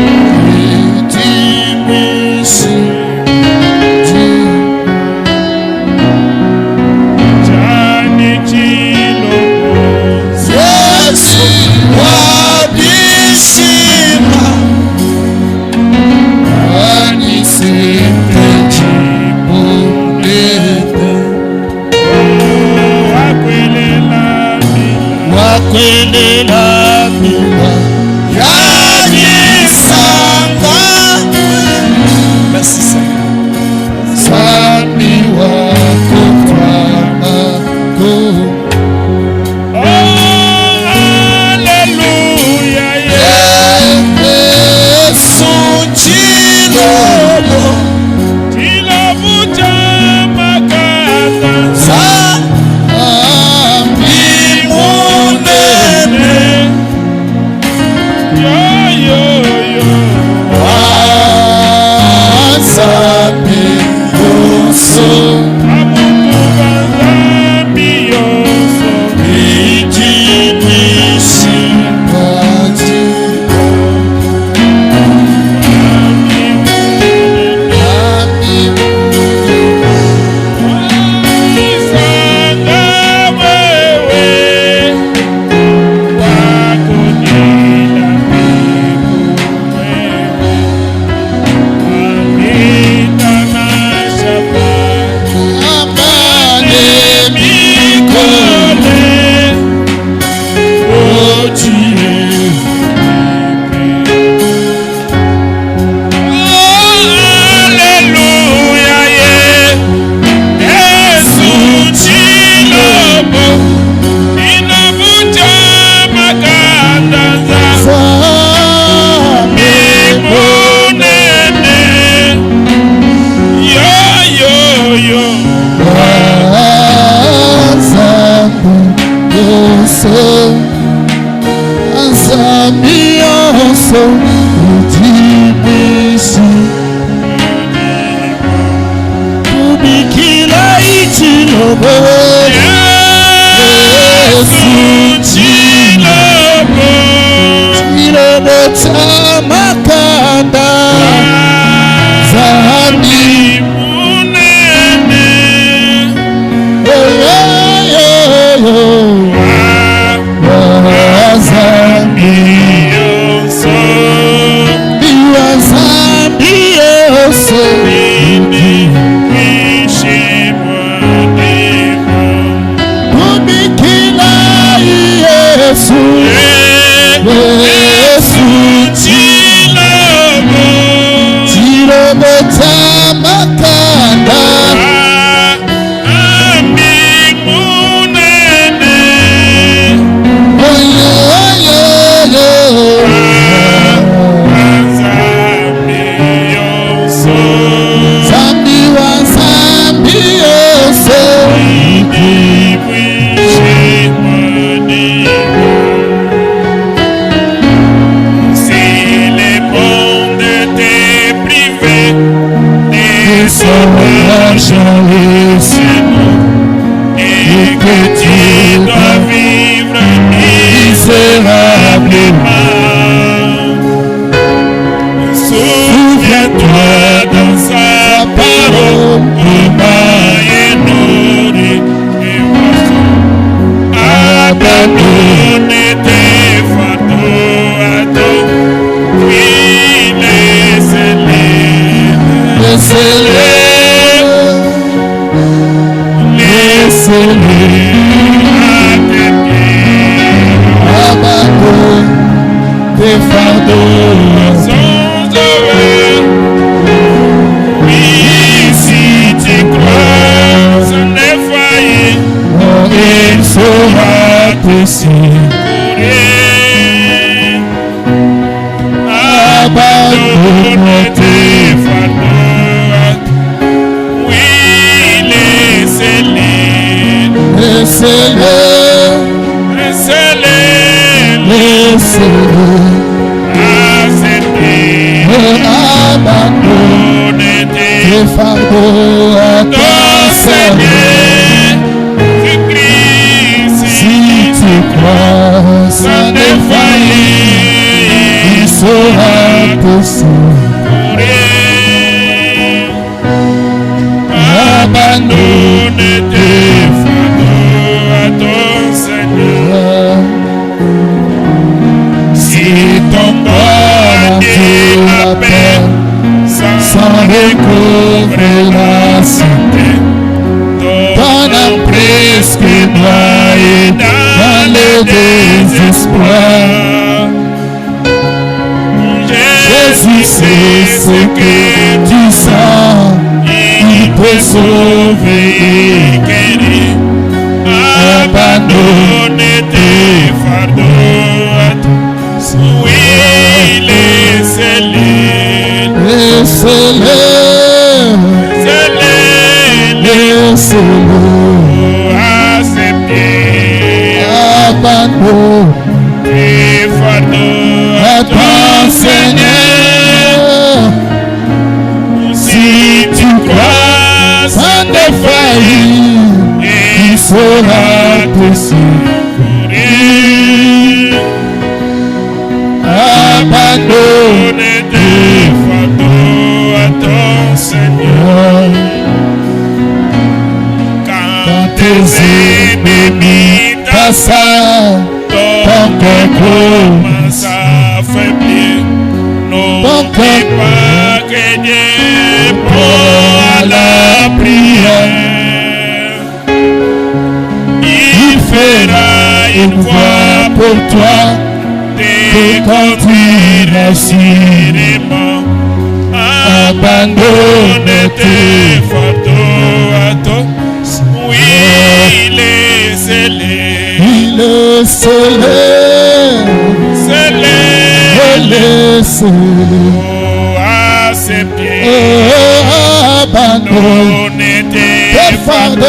Tes fardeaux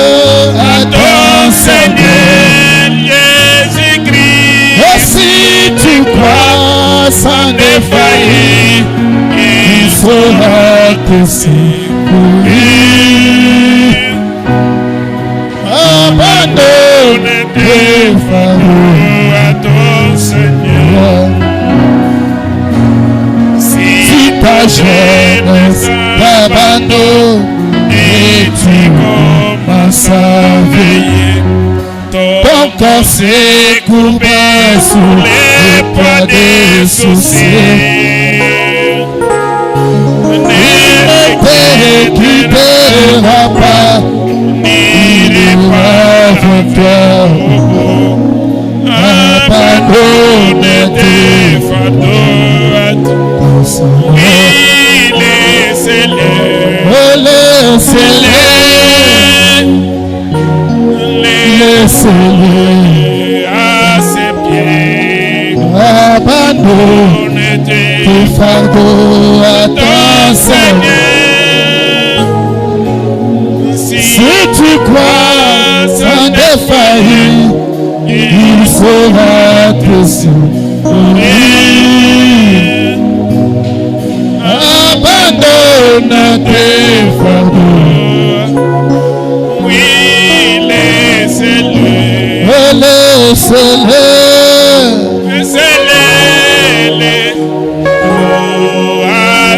à ton Seigneur Jésus-Christ. sans défaillir, il saura te secourir. Abandonne tes fardeaux à ton Seigneur. Si ta jeunesse t'abandonne et tu commences à veiller, ton corps s'est courbé sous les poids des soucis. Ne t'équipera pas, ni les braves toi. Abandonne tes fardeaux à ton Seigneur. Laissez-les à ses pieds. Abandonne tes fardeaux à ton Seigneur. Si tu crois sans défaillir, il saura te secourir. Abandonne tes fardeaux. Oui, laissez-le. Laissez-le. Laissez-le. Oh, à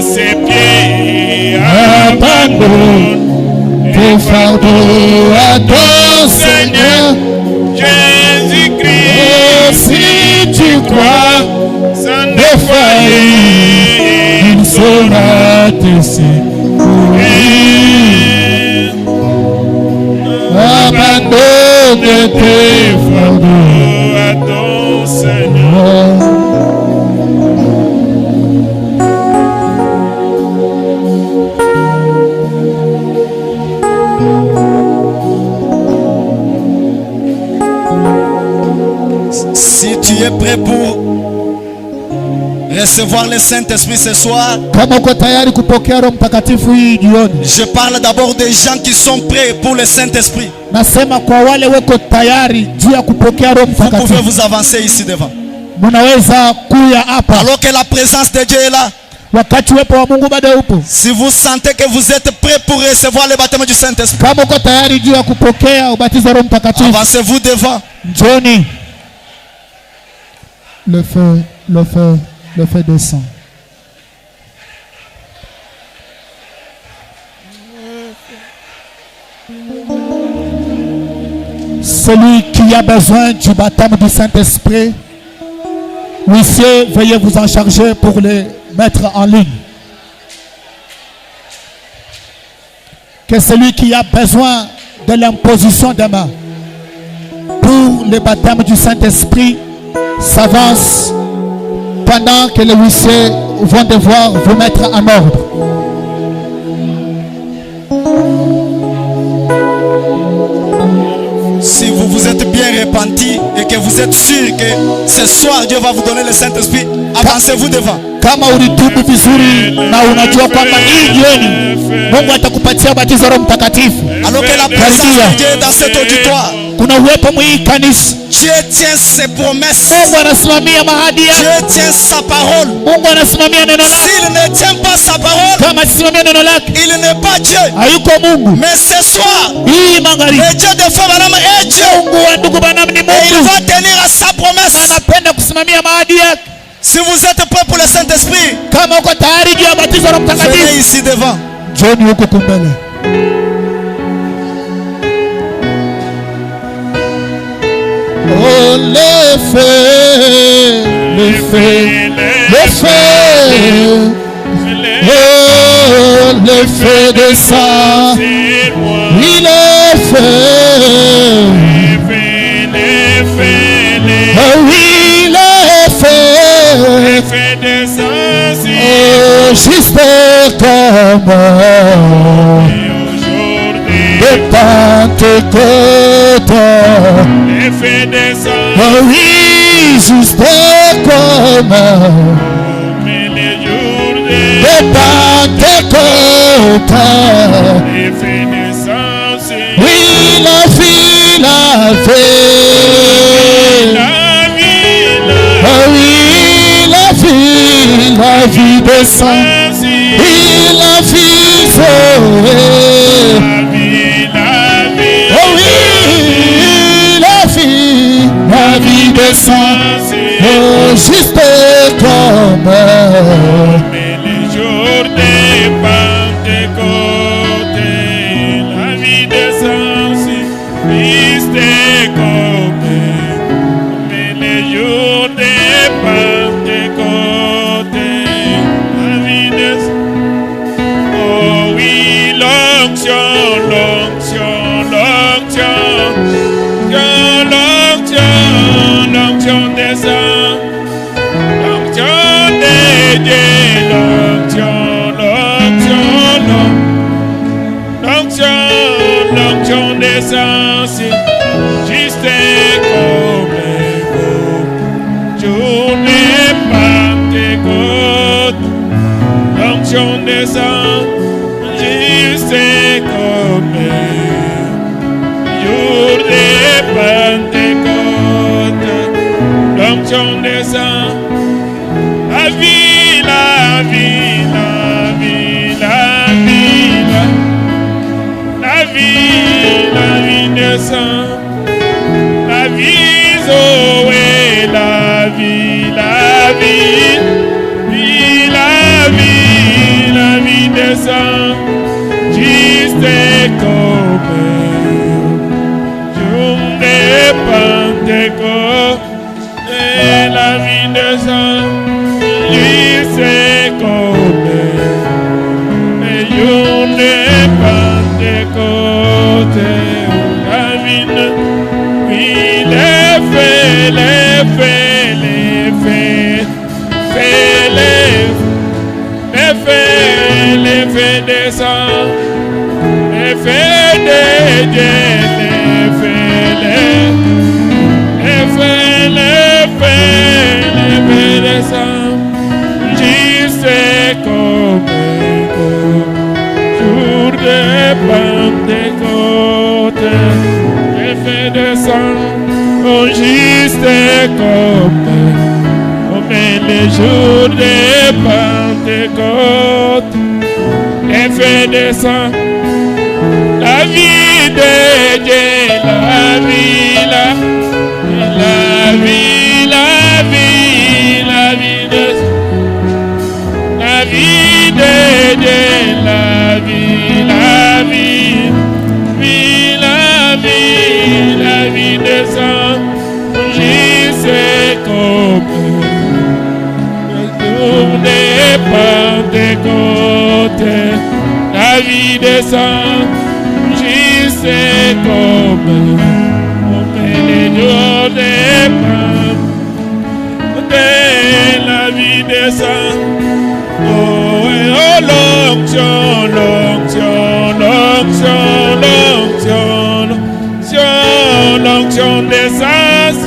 ses pieds. Abandonne tes fardeaux à ton Seigneur. Jésus-Christ. Oh, si tu crois sans défaillir, il saura te secourir. Abandonne tes fardeaux à ton Seigneur. Si tu es prêt pour recevoir le Saint-Esprit ce soir, kama uko tayari kupokea Roho Mtakatifu hii jioni, je parle d'abord des gens qui sont prêts pour le Saint-Esprit. nasema kwa wale weko tayari juu ya kupokea Roho Vous pouvez Mtakatifu. vous avancer ici devant. Munaweza kuya hapa Alors que la présence de Dieu est là. wakati uwepo wa Mungu bado upo. Si vous sentez que vous êtes prêts pour recevoir le baptême du Saint-Esprit, Kama uko tayari juu ya kupokea ubatizo wa Roho Mtakatifu, avancez-vous devant. njoni. Le feu descend. Celui qui a besoin du baptême du Saint-Esprit, huissier, veuillez vous en charger pour les mettre en ligne. Que celui qui a besoin de l'imposition des mains pour le baptême du Saint-Esprit s'avance pendant que les huissiers vont devoir vous mettre en ordre. Si vous vous êtes bien repenti et que vous êtes sûr que ce soir Dieu va vous donner le Saint-Esprit, avancez-vous devant. Kama ulitubu vizuri na unajua kwamba hii jioni Mungu atakupatia batizo Roho Mtakatifu, Alors que la présence de Dieu est dans cet auditoire. kuna uwepo mwingi kanisa. Dieu tient ses promesses. Mungu anasimamia mahadi yake. Dieu tient sa parole. Mungu anasimamia neno lake. S'il ne tient pas sa parole, Kama asimamia neno lake, il n'est pas Dieu. hayuko Mungu. Mais ce soir, Hii magharibi, le Dieu de Frère Branham est Dieu. Mungu wa ndugu Branham ni Et il Mungu. va tenir à sa promesse. Anapenda kusimamia mahadi yake. Si vous êtes prêts pour le Saint-Esprit, Kama uko tayari juu ya batizo Roho Mtakatifu, venez ici devant. njoni huko kumbele. Oh, le feu, le feu, le feu. Oh, le feu descend. Oui, le feu. Oh, oui, le feu. Oh, juste comme de Pentecôte. Oh, oui, juste comme de Pentecôte. Oui, la vie, la vie. Oh, oui, la vie. la vie descend. Oui, la vie sauve. Oh oui, la vie descend. Oh, juste comme mais les jours de Pentecôte, la vie descend si triste comme mais les jours de Pentecôte, la vie descend. Oh oui, l'onction, l'onction, l'onction, l'onction, l'onction descend. L'onction descend, juste comme vous. Journée Pentecôte, l'onction descend, juste comme journée Pentecôte, l'onction descend. La vie, la vie, la vie, la vie, la vie, la vie descend. La vie, Zoé, la vie, la vie, la vie, la vie descend. Juste comme journée Pentecôte, et la vie descend. C'est comme les jours de Pentecôte, la vie, oui, les faits, les faits, les faits, les faits descendent, les faits de Dieu, les faits, les faits descendent. C'est comme jour de Pentecôte, l'effet de sang, oh juste comme les jours de Pentecôte, l'effet de sang, la vie de Dieu, la vie, la vie, la vie, la vie de sang. La vie de Dieu, la vie, la vie, la vie, la vie descend. Jésus comme le jour de Pentecôte, la vie descend. Jésus comme les jours de Pentecôte, la vie descend. Oh, l'onction, l'onction, l'onction, l'onction, l'onction, l'onction des sens,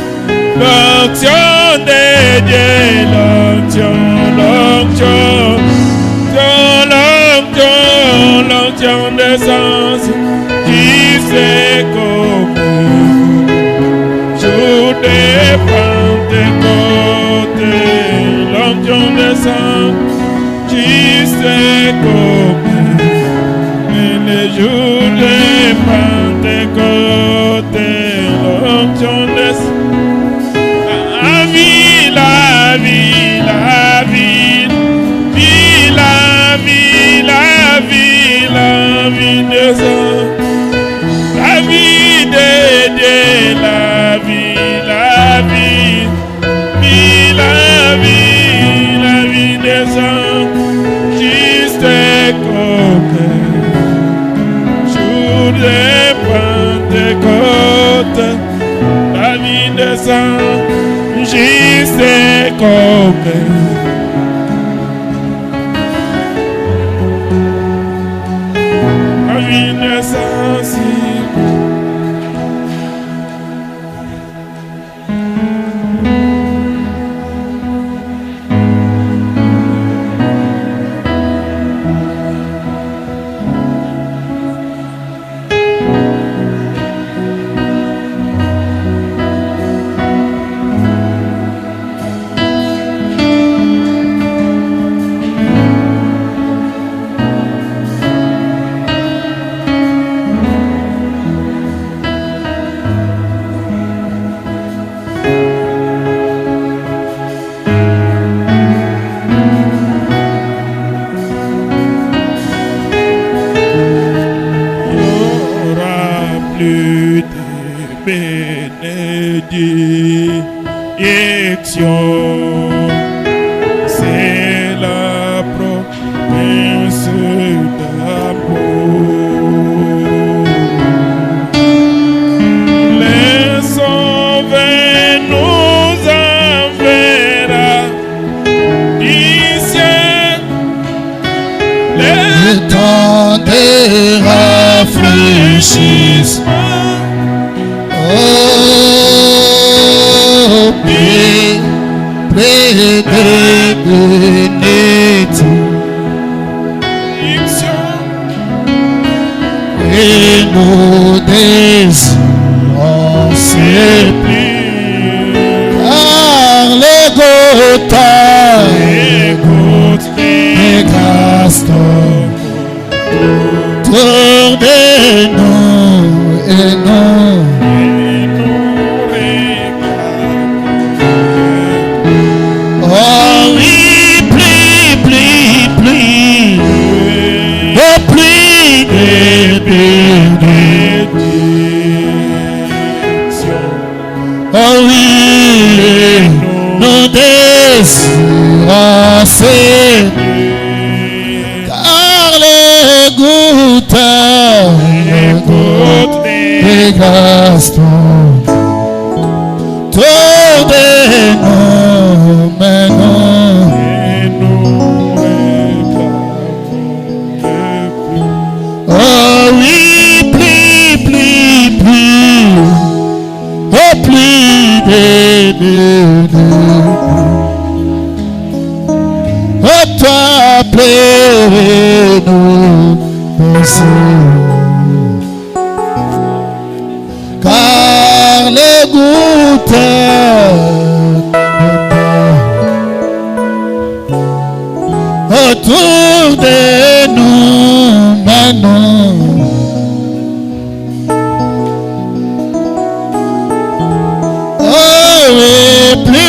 l'onction de Dieu, l'onction, l'onction, l'onction, l'onction des sens, qui c'est comme jour de Pentecôte, l'onction des sens. C'est comme les jours de Pentecôte, l'onction de la vie, la vie, la vie, la vie, la vie, la vie descend. La vie de Dieu, la vie, la vie, la vie, la vie descend. Comme jour de Pentecôte, la vie descend, juste comme la vie descend. bénédiction. C'est la promesse d'amour. Les sauvés nous enverra du ciel. Le temps de rafraîchissement. Oh, près de bénédiction. Et nous désirons c'est plus. Car les gouttes des grâces autour de nous et nous. Oh oui, plie. Oh, plie des bénédictions. Oh oui, nous désirons c'est car les gouttes des grâces autour de nous maintenant. Oh oui, plie. Oh, plie des oh, toi, plaît-nous aussi. Car les gouttes autour de nous maintenant. Oh oui, plie.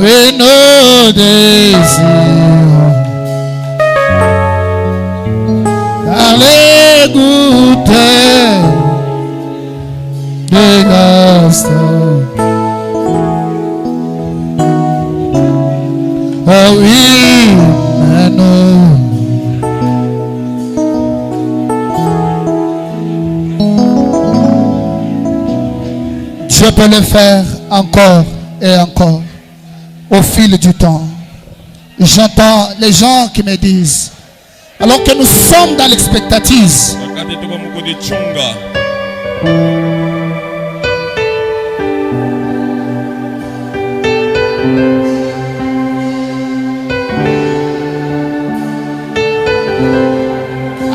Et nos désirs, car les gouttes de grâce. Oh oui, maintenant. Dieu peut le faire encore et encore au fil du temps. J'entends les gens qui me disent, alors que nous sommes dans l'expectative,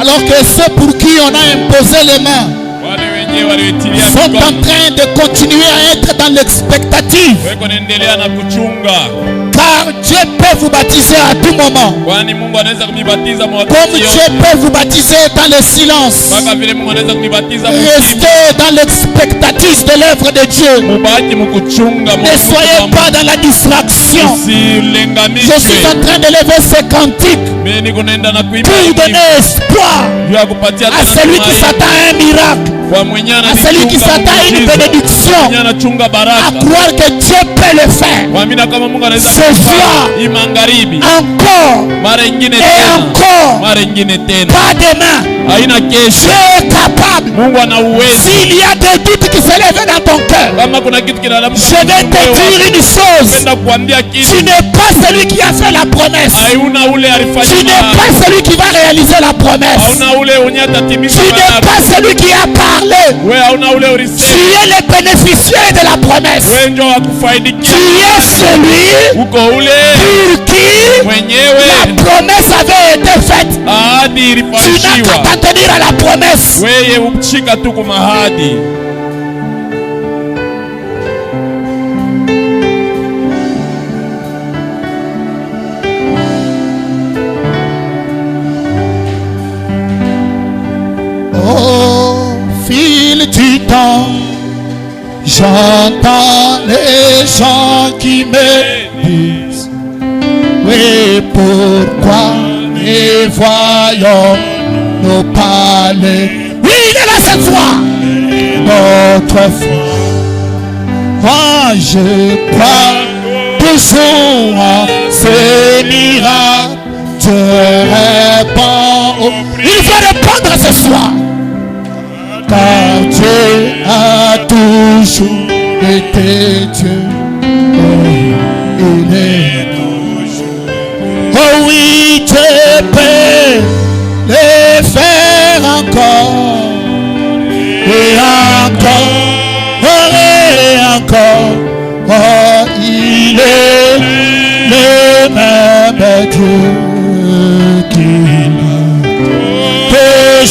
alors que ceux pour qui on a imposé les mains sont en train de continuer à être dans l'expectative. Car Dieu peut vous baptiser à tout moment. Comme Dieu peut vous baptiser dans le silence. Restez dans l'expectative de l'œuvre de Dieu. Ne soyez pas dans la distraction. Je suis en train de lever ce cantique pour donner espoir à celui qui s'attend à un miracle, à celui qui s'attend à une bénédiction, à croire que Dieu peut le faire. Ce soir, encore et encore, pas demain. Dieu est capable. S'il y a des doutes qui se lèvent dans ton cœur, je vais te dire une chose. Tu n'es pas celui qui a fait la promesse. Tu n'es pas celui qui va réaliser la promesse. Tu n'es pas celui qui a parlé. Tu es le bénéficiaire de la promesse. Tu es celui pour qui la promesse avait été faite. Tu n'as qu'à t'en tenir à la promesse. Au fil du temps, j'entends les des gens qui me disent, oui, pourquoi les voyons-nous parler? Oui, il est là cette fois. Notre foi, moi je crois toujours en ces miracles. Je réponds. Il va répondre ce soir. Car Dieu a toujours été Dieu. Il est toujours. Oh oui, Dieu peut le faire encore. Et encore. Et encore. Oh, il est le même Dieu qu'il a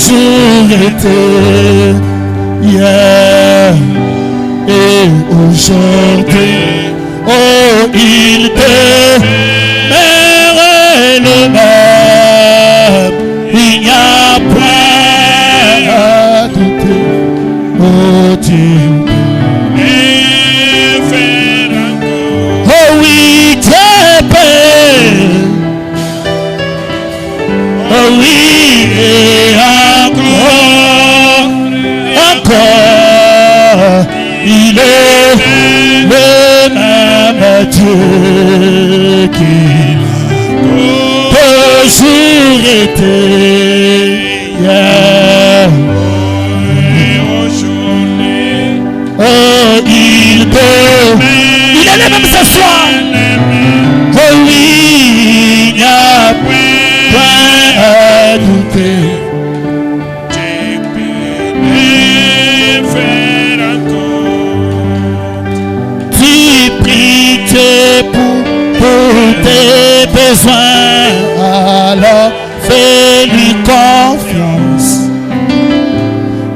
toujours été hier et aujourd'hui. Oh, il demeure le même. Il n'y a point à douter. Oh Dieu. Oh oui, Dieu peut. Oh oui, et encore, encore, il est le même Dieu qu'il a toujours été hier et aujourd'hui. Oh, il est le même ce soir. Oh oui, il n'y a point à douter. Tu peux le faire encore. Tu pries Dieu pour tes besoins, alors fais-lui confiance.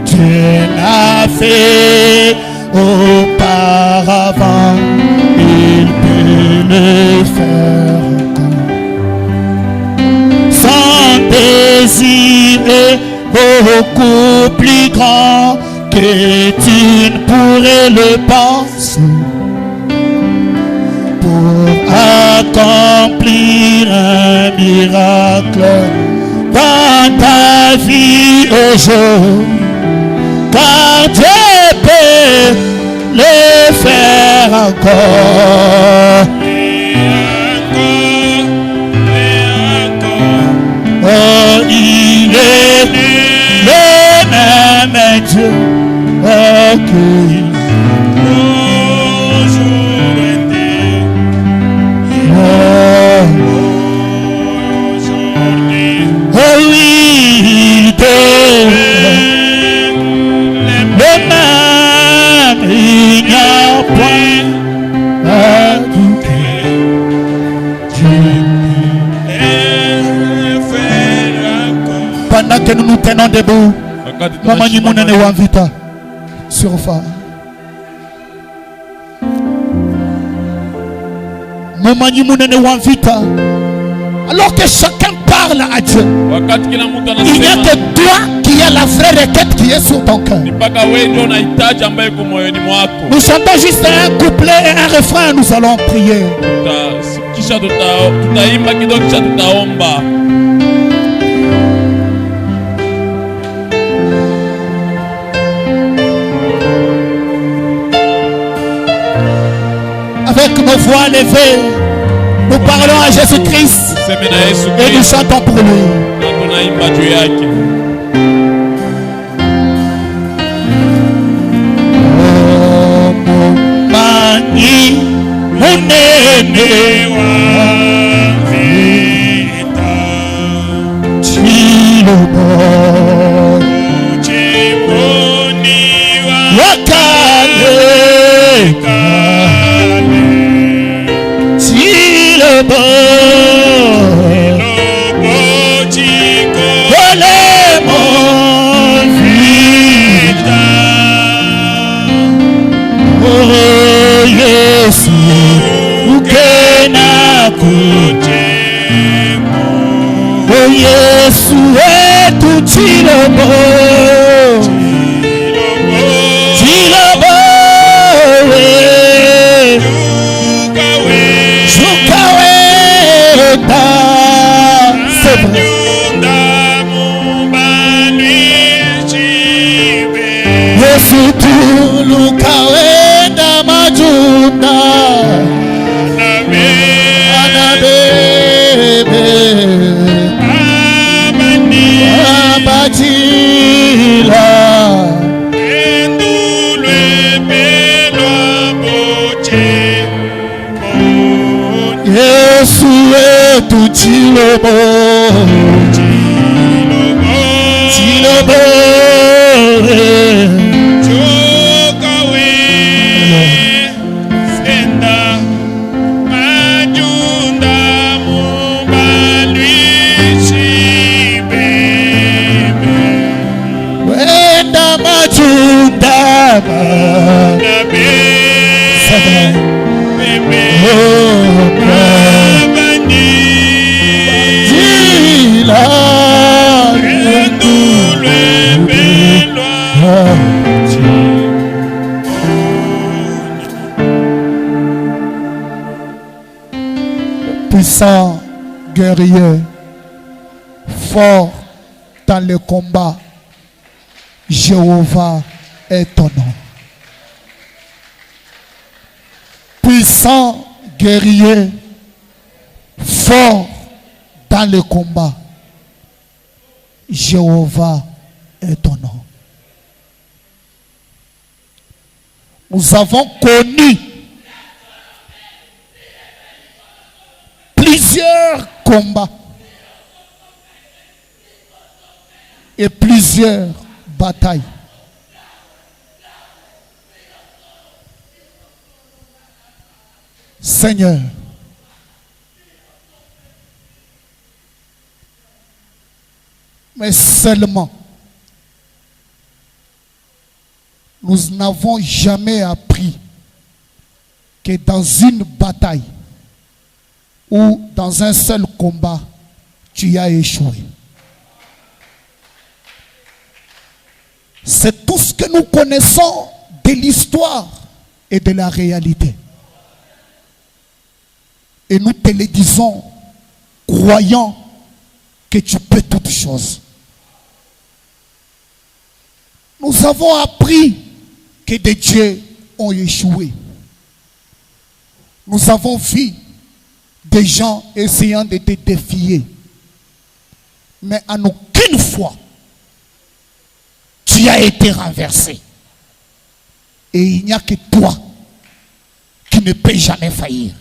Dieu l'a fait auparavant, il peut le faire. Son désir est beaucoup plus grand que tu ne pourrais le penser. Pour accomplir un miracle dans ta vie aujourd'hui, car Dieu peut le faire encore. Oh, il est le même Dieu qu'il toujours été. Oh oui, le même, il n'y a point à douter. Pendant que nous nous tenons debout, Maman Nimounen et Wamvita sur phare. Maman Nimounen et Wamvita. Alors que chacun parle à Dieu, il n'y a que toi qui as la vraie requête qui est sur ton cœur. Nous chantons juste un couplet et un refrain, nous allons prier. Avec nos voix levées, nous parlons à Jésus-Christ et nous chantons pour lui. Oh, mon mani, mon aîné, Yesu wetu Chilobo, Chilobo, lukawenda majunda anabebe abatila Yesu wetu chilobo Puissant guerrier, fort dans le combat, Jéhovah est ton nom. Puissant guerrier, fort dans le combat, Jéhovah est ton nom. Nous avons connu plusieurs combats et plusieurs batailles. Seigneur, mais seulement nous n'avons jamais appris que dans une bataille ou dans un seul combat, tu as échoué. C'est tout ce que nous connaissons de l'histoire et de la réalité. Et nous te le disons, croyant que tu peux toutes choses. Nous avons appris que des dieux ont échoué. Nous avons vu des gens essayant de te défier. Mais en aucune fois, tu as été renversé. Et il n'y a que toi qui ne peux jamais faillir.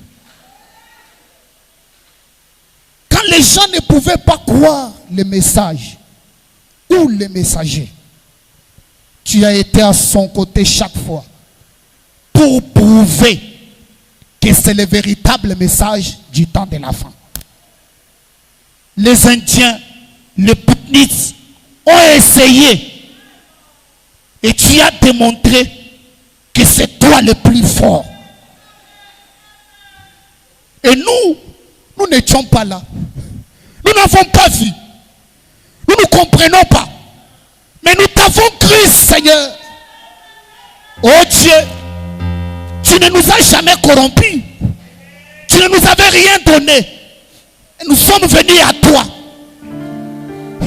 Quand les gens ne pouvaient pas croire le message ou le messager, tu as été à son côté chaque fois pour prouver que c'est le véritable message du temps de la fin. Les Indiens, les Putniks ont essayé et tu as démontré que c'est toi le plus fort. Et nous n'étions pas là. Nous n'avons pas vu. Nous ne comprenons pas. Mais nous t'avons cru, Seigneur. Oh Dieu, tu ne nous as jamais corrompus. Tu ne nous avais rien donné. Et nous sommes venus à toi.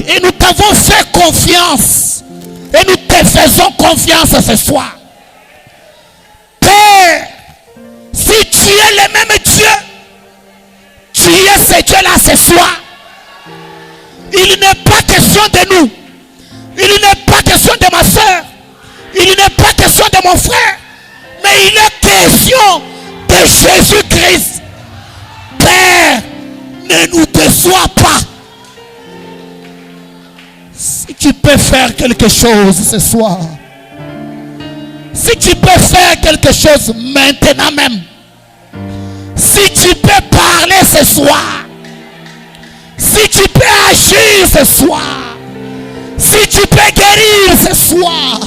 Et nous t'avons fait confiance. Et nous te faisons confiance ce soir. Père, si tu es le même Dieu, tu es ce Dieu-là ce soir. Il n'est pas question de nous. Il n'est pas question de ma soeur. Il n'est pas question de mon frère. Mais il est question de Jésus-Christ. Père, ne nous déçois pas. Si tu peux faire quelque chose ce soir, si tu peux faire quelque chose maintenant même, si tu peux parler ce soir, si tu peux agir ce soir, si tu peux guérir ce soir,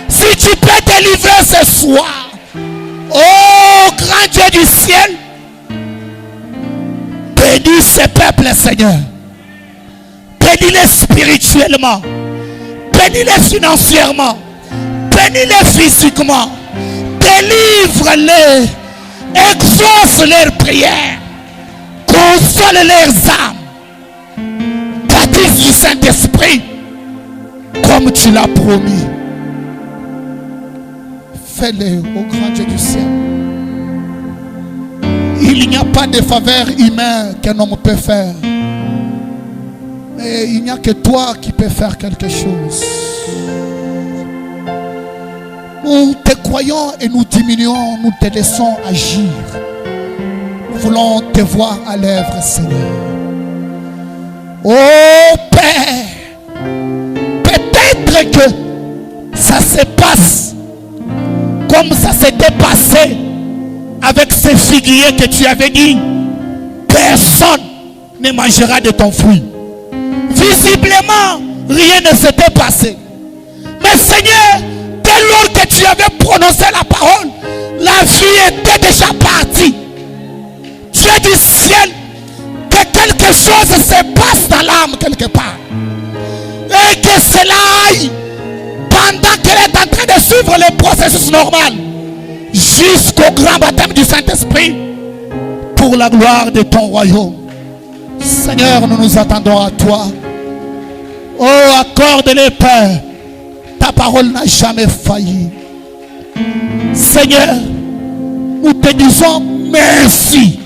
si tu peux délivrer ce soir, oh grand Dieu du ciel, bénis ce peuple, Seigneur. Bénis-les spirituellement, bénis-les financièrement, bénis-les physiquement, délivre-les, exauce leurs prières, console leurs âmes, baptise du Saint-Esprit comme tu l'as promis. Fais-le au grand Dieu du ciel. Il n'y a pas de faveur humaine qu'un homme peut faire. Mais il n'y a que toi qui peux faire quelque chose. Nous te croyons et nous diminuons, nous te laissons agir. Nous voulons te voir à l'œuvre, Seigneur. Oh Père, peut-être que ça se passe comme ça s'était passé avec ces figuiers que tu avais dit. Personne ne mangera de ton fruit. Visiblement, rien ne s'était passé. Mais Seigneur, dès lors que tu avais prononcé la parole, la vie était déjà partie. Dieu du ciel, que quelque chose se passe dans l'âme quelque part. Et que cela aille pendant qu'elle est en train de suivre le processus normal jusqu'au grand baptême du Saint-Esprit pour la gloire de ton royaume. Seigneur, nous nous attendons à toi. Oh, accorde-le, Père. Ta parole n'a jamais failli. Seigneur, nous te disons merci.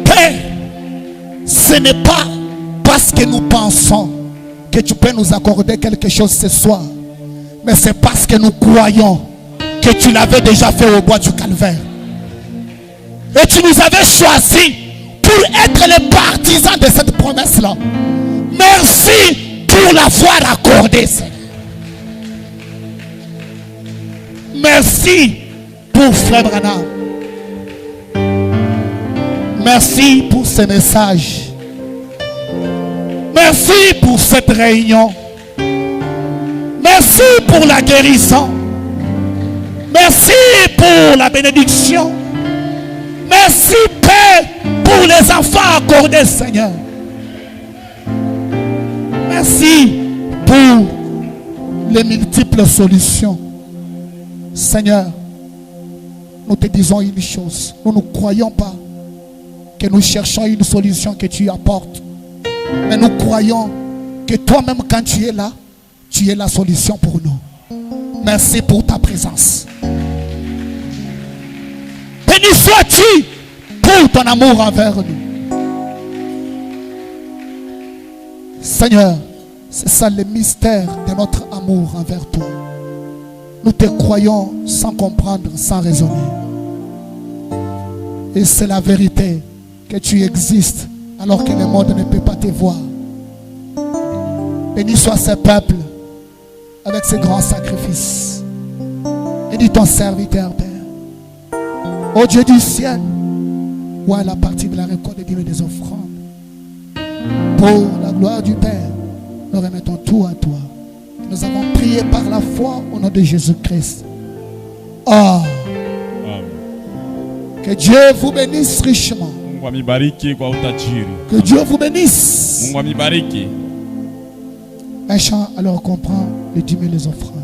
Père, ce n'est pas parce que nous pensons que tu peux nous accorder quelque chose ce soir, mais c'est parce que nous croyons que tu l'avais déjà fait au bois du Calvaire. Et tu nous avais choisis pour être les partisans de cette promesse-là. Merci pour l'avoir accordée, Seigneur. Merci pour Frère Branham. Merci pour ce message. Merci pour cette réunion. Merci pour la guérison. Merci pour la bénédiction. Merci, Père, pour les enfants accordés, Seigneur. Merci pour les multiples solutions. Seigneur, nous te disons une chose. Nous ne croyons pas que nous cherchons une solution que tu apportes. Mais nous croyons que toi-même, quand tu es là, tu es la solution pour nous. Merci pour ta présence. Béni sois-tu pour ton amour envers nous. Seigneur, c'est ça le mystère de notre amour envers toi. Nous te croyons sans comprendre, sans raisonner. Et c'est la vérité que tu existes alors que le monde ne peut pas te voir. Béni soit ce peuple avec ce grand sacrifice. Bénis ton serviteur, Père. Ô Dieu du ciel, où est la partie de la récolte des dîmes et des offrandes. Pour la gloire du Père, nous remettons tout à toi. Nous avons prié par la foi au nom de Jésus-Christ. Oh. Que Dieu vous bénisse richement. Que Dieu vous bénisse. Un chant alors comprend les dîmes et les offrandes.